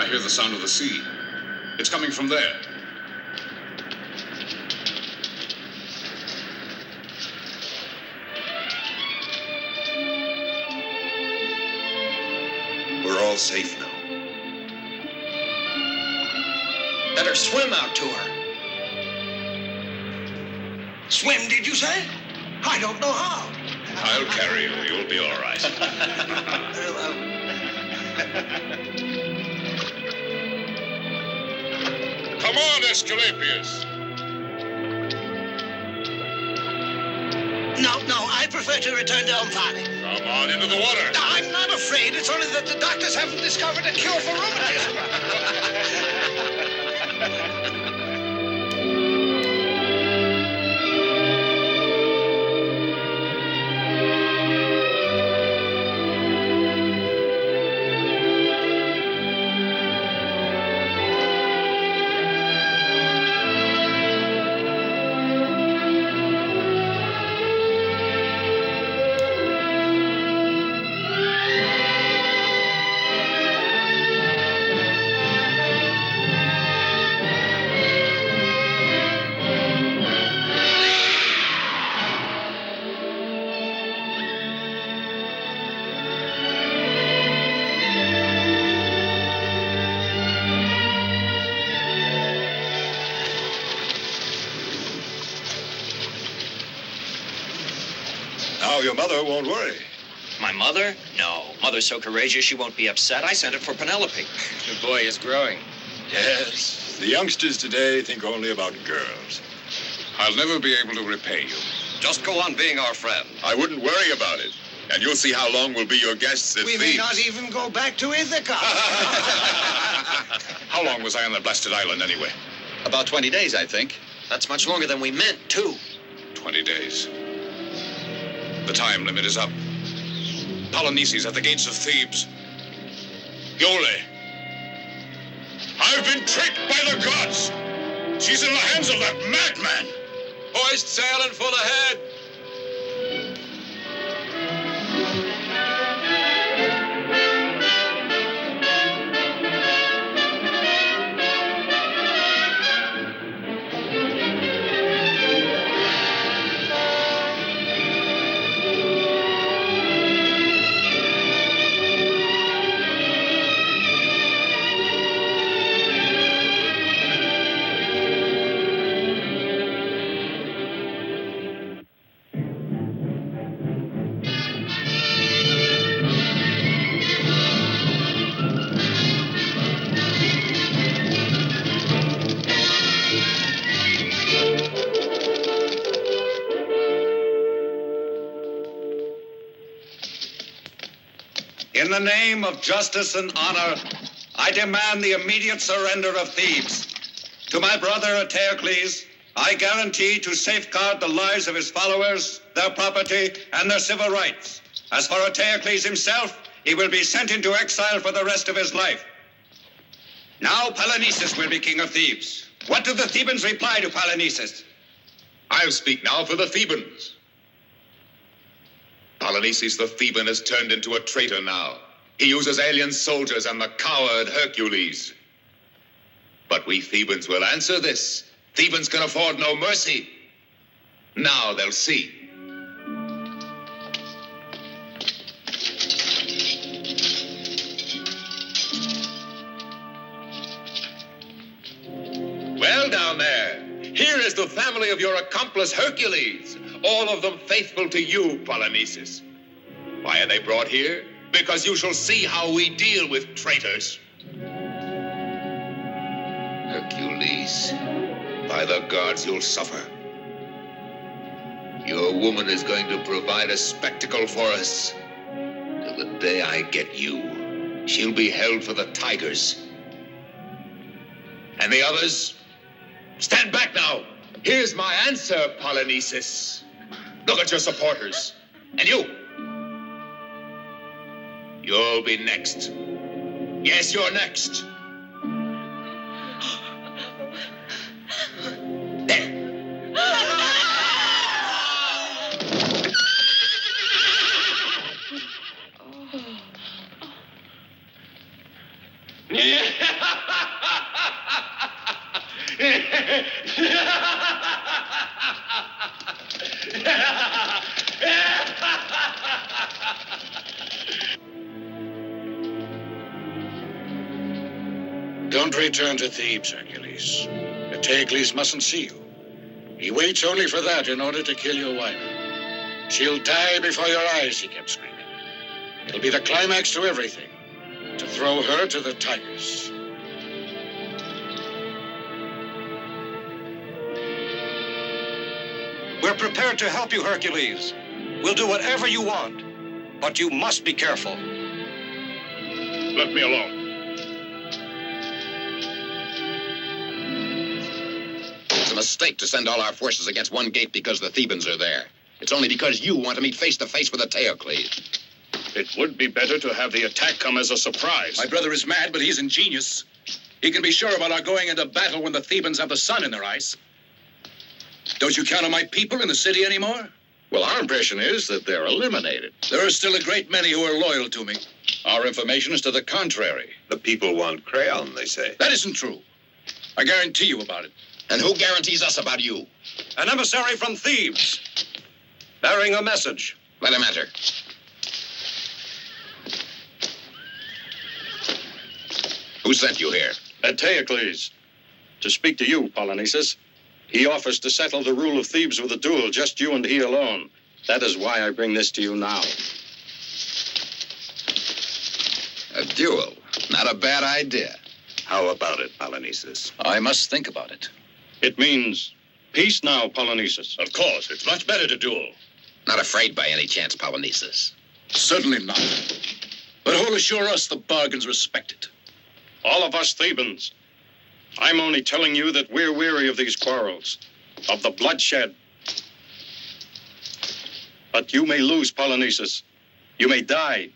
hear the sound of the sea. It's coming from there. We're all safe now. Better swim out to her. Swim, did you say? I don't know how. I'll carry you. You'll be all right. Very well. Come on, Asclepius. No, I prefer to return to Omphale. Come on into the water. I'm not afraid. It's only that the doctors haven't discovered a cure for rheumatism. Now your mother won't worry. My mother? No. Mother's so courageous she won't be upset. I sent it for Penelope. The boy is growing. Yes, the youngsters today think only about girls. I'll never be able to repay you. Just go on being our friend. I wouldn't worry about it. And you'll see how long we'll be your guests at We may not even go back to Ithaca. How long was I on the blasted island anyway? About 20 days, I think. That's much longer than we meant, too. 20 days. The time limit is up. Polynices at the gates of Thebes. Iole. I've been tricked by the gods. She's in the hands of that madman. Hoist sail and full ahead. In the name of justice and honor, I demand the immediate surrender of Thebes. To my brother Eteocles, I guarantee to safeguard the lives of his followers, their property, and their civil rights. As for Eteocles himself, he will be sent into exile for the rest of his life. Now Polynices will be king of Thebes. What do the Thebans reply to Polynices? I'll speak now for the Thebans. Polynices the Theban has turned into a traitor now. He uses alien soldiers and the coward Hercules. But we Thebans will answer this. Thebans can afford no mercy. Now they'll see. Well, down there, here is the family of your accomplice Hercules, all of them faithful to you, Polynices. Why are they brought here? Because you shall see how we deal with traitors. Hercules, by the gods, you'll suffer. Your woman is going to provide a spectacle for us. Till the day I get you, she'll be held for the tigers. And the others? Stand back now. Here's my answer, Polynices. Look at your supporters. And you. You'll be next. Yes, you're next. There. Don't return to Thebes, Hercules. Eteocles mustn't see you. He waits only for that in order to kill your wife. She'll die before your eyes, he kept screaming. It'll be the climax to everything, to throw her to the tigers. We're prepared to help you, Hercules. We'll do whatever you want, but you must be careful. Let me alone. It's a mistake to send all our forces against one gate because the Thebans are there. It's only because you want to meet face to face with Eteocles. It would be better to have the attack come as a surprise. My brother is mad, but he's ingenious. He can be sure about our going into battle when the Thebans have the sun in their eyes. Don't you count on my people in the city anymore? Well, our impression is that they're eliminated. There are still a great many who are loyal to me. Our information is to the contrary. The people want Crayon, they say. That isn't true. I guarantee you about it. And who guarantees us about you? An emissary from Thebes, bearing a message. Let him enter. Who sent you here? Eteocles. To speak to you, Polynices. He offers to settle the rule of Thebes with a duel, just you and he alone. That is why I bring this to you now. A duel. Not a bad idea. How about it, Polynices? I must think about it. It means peace now, Polynices. Of course, it's much better to duel. Not afraid by any chance, Polynices? Certainly not. But who'll assure us the bargain's respected? All of us Thebans. I'm only telling you that we're weary of these quarrels, of the bloodshed. But you may lose, Polynices. You may die.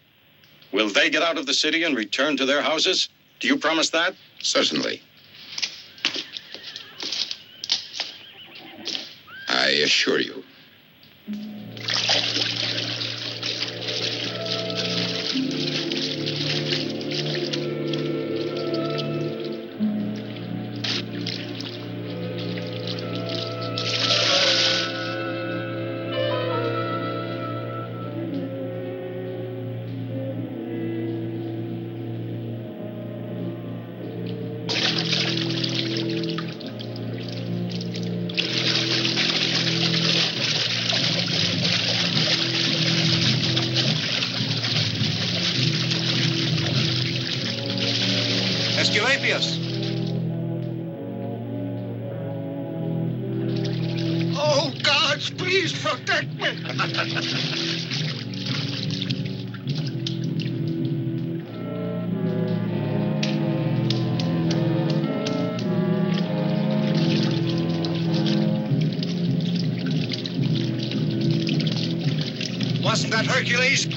Will they get out of the city and return to their houses? Do you promise that? Certainly. I assure you. Oh, gods, please protect me. Wasn't that Hercules?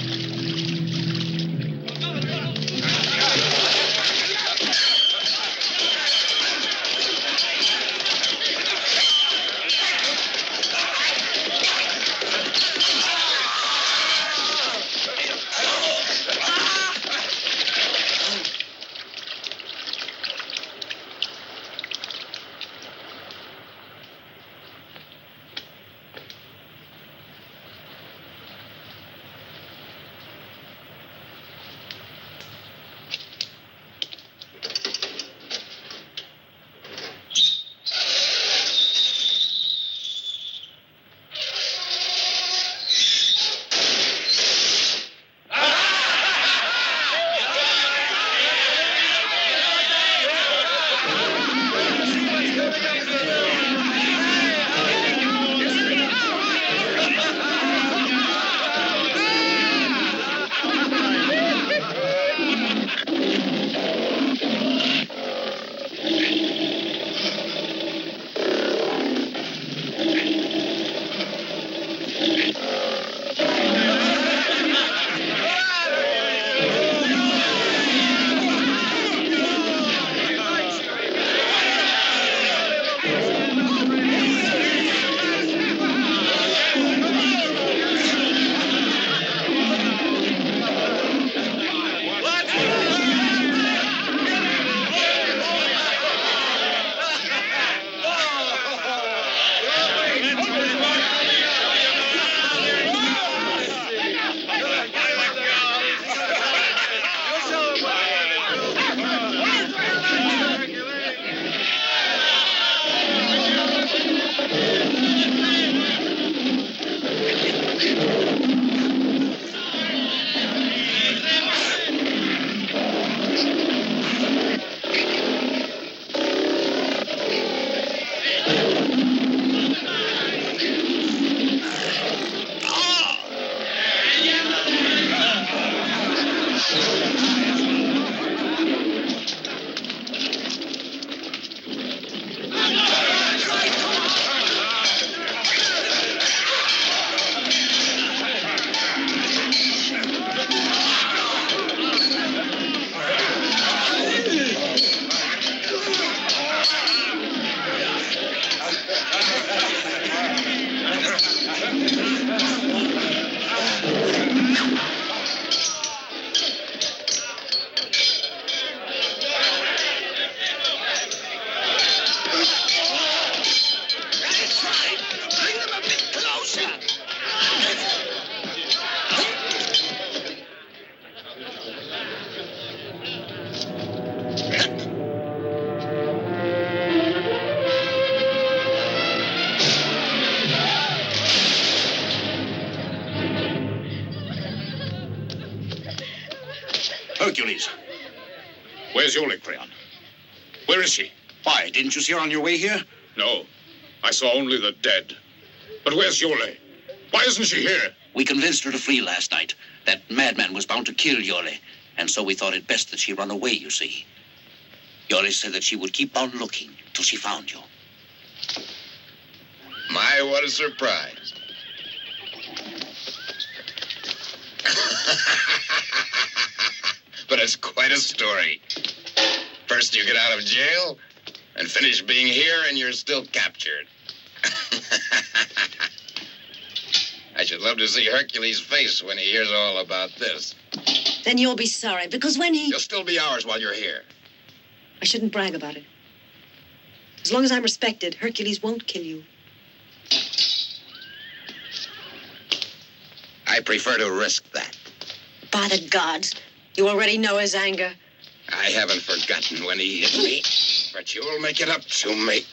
Hercules. Where's Iole, Creon? Where is she? Why, didn't you see her on your way here? No, I saw only the dead. But where's Iole? Why isn't she here? We convinced her to flee last night. That madman was bound to kill Iole, and so we thought it best that she run away, you see. Iole said that she would keep on looking till she found you. My, what a surprise. But it's quite a story. First you get out of jail, and finish being here, and you're still captured. I should love to see Hercules' face when he hears all about this. Then you'll be sorry, because when he... You'll still be ours while you're here. I shouldn't brag about it. As long as I'm respected, Hercules won't kill you. I prefer to risk that. By the gods, you already know his anger. I haven't forgotten when he hit me, but you'll make it up to me.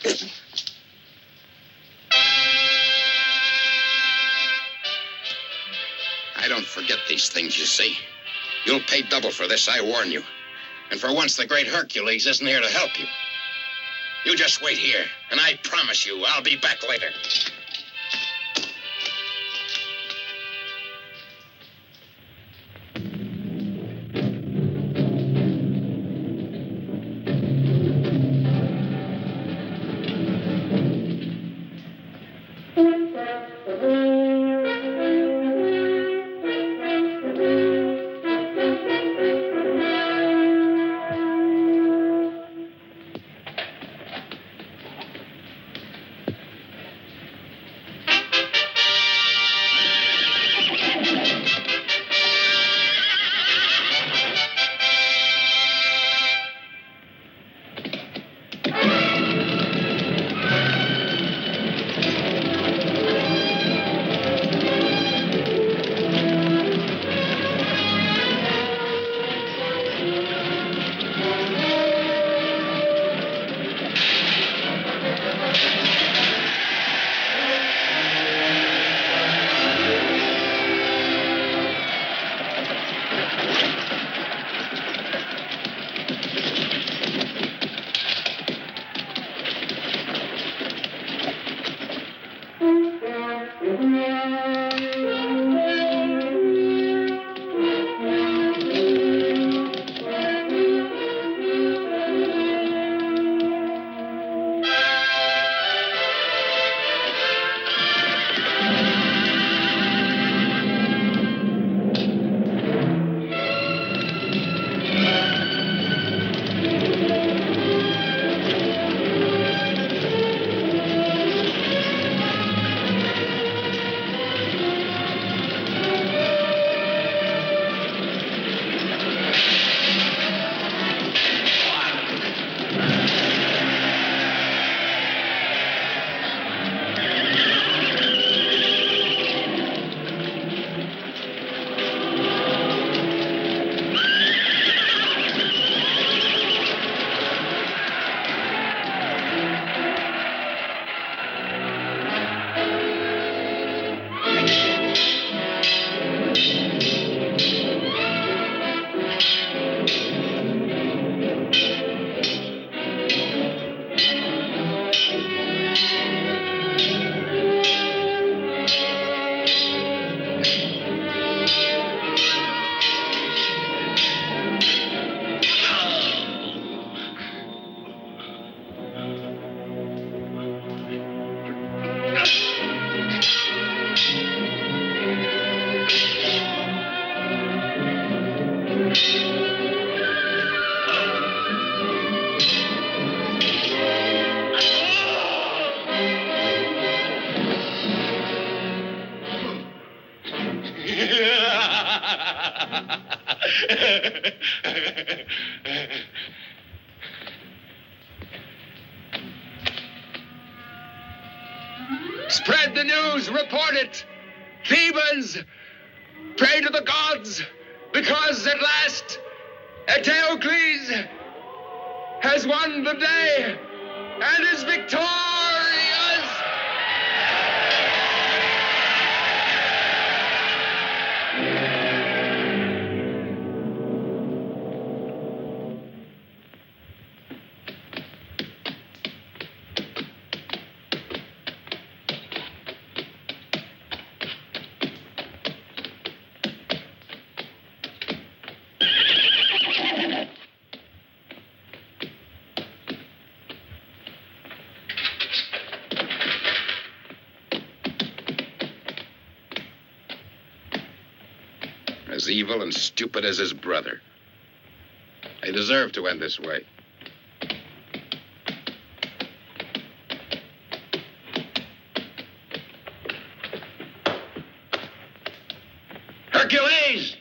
I don't forget these things, you see. You'll pay double for this, I warn you. And for once, the great Hercules isn't here to help you. You just wait here, and I promise you I'll be back later. Spread the news, report it. Thebans, pray to the gods, because at last Eteocles has won the day and is victorious. as evil and stupid as his brother. They deserve to end this way. Hercules!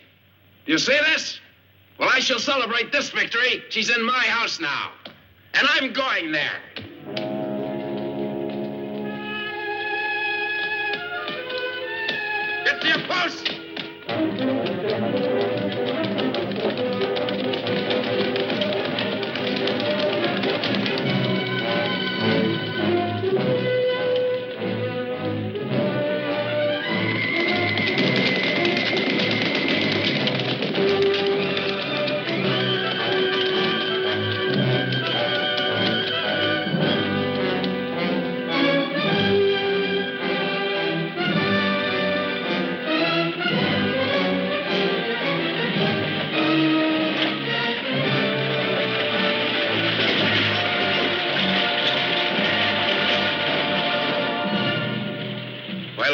You see this? Well, I shall celebrate this victory. She's in my house now. And I'm going there. Get to your post!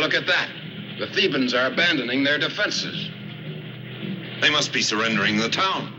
Look at that. The Thebans are abandoning their defenses. They must be surrendering the town.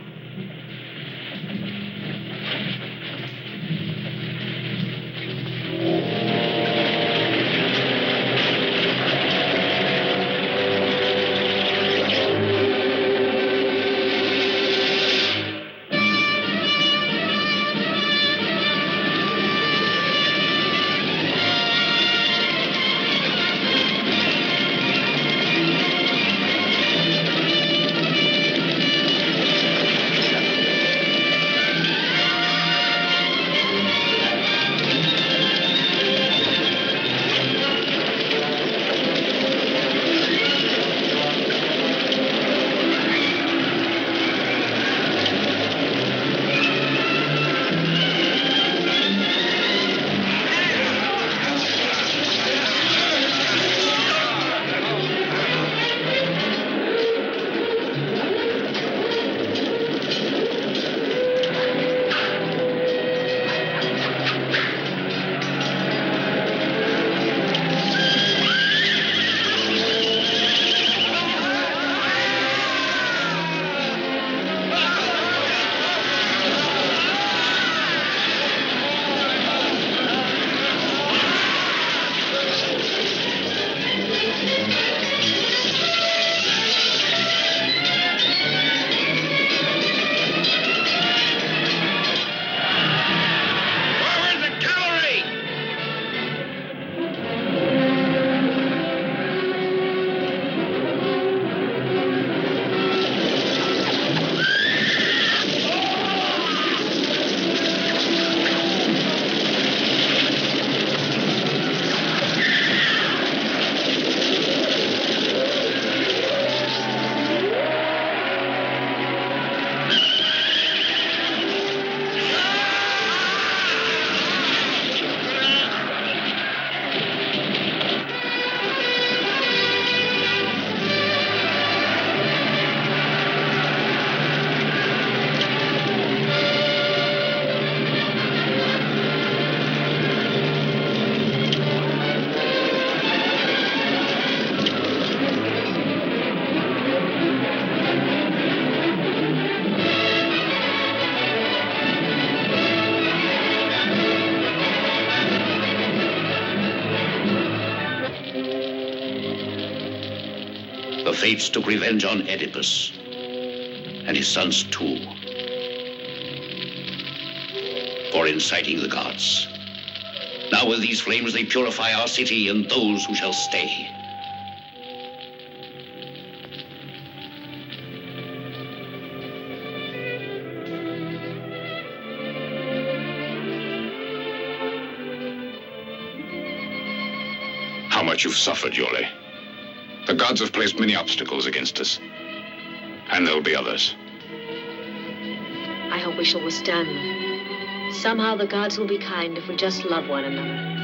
The fates took revenge on Oedipus and his sons too for inciting the gods. Now with these flames they purify our city and those who shall stay. How much you've suffered, Iole. The gods have placed many obstacles against us. And there'll be others. I hope we shall withstand them. Somehow the gods will be kind if we just love one another.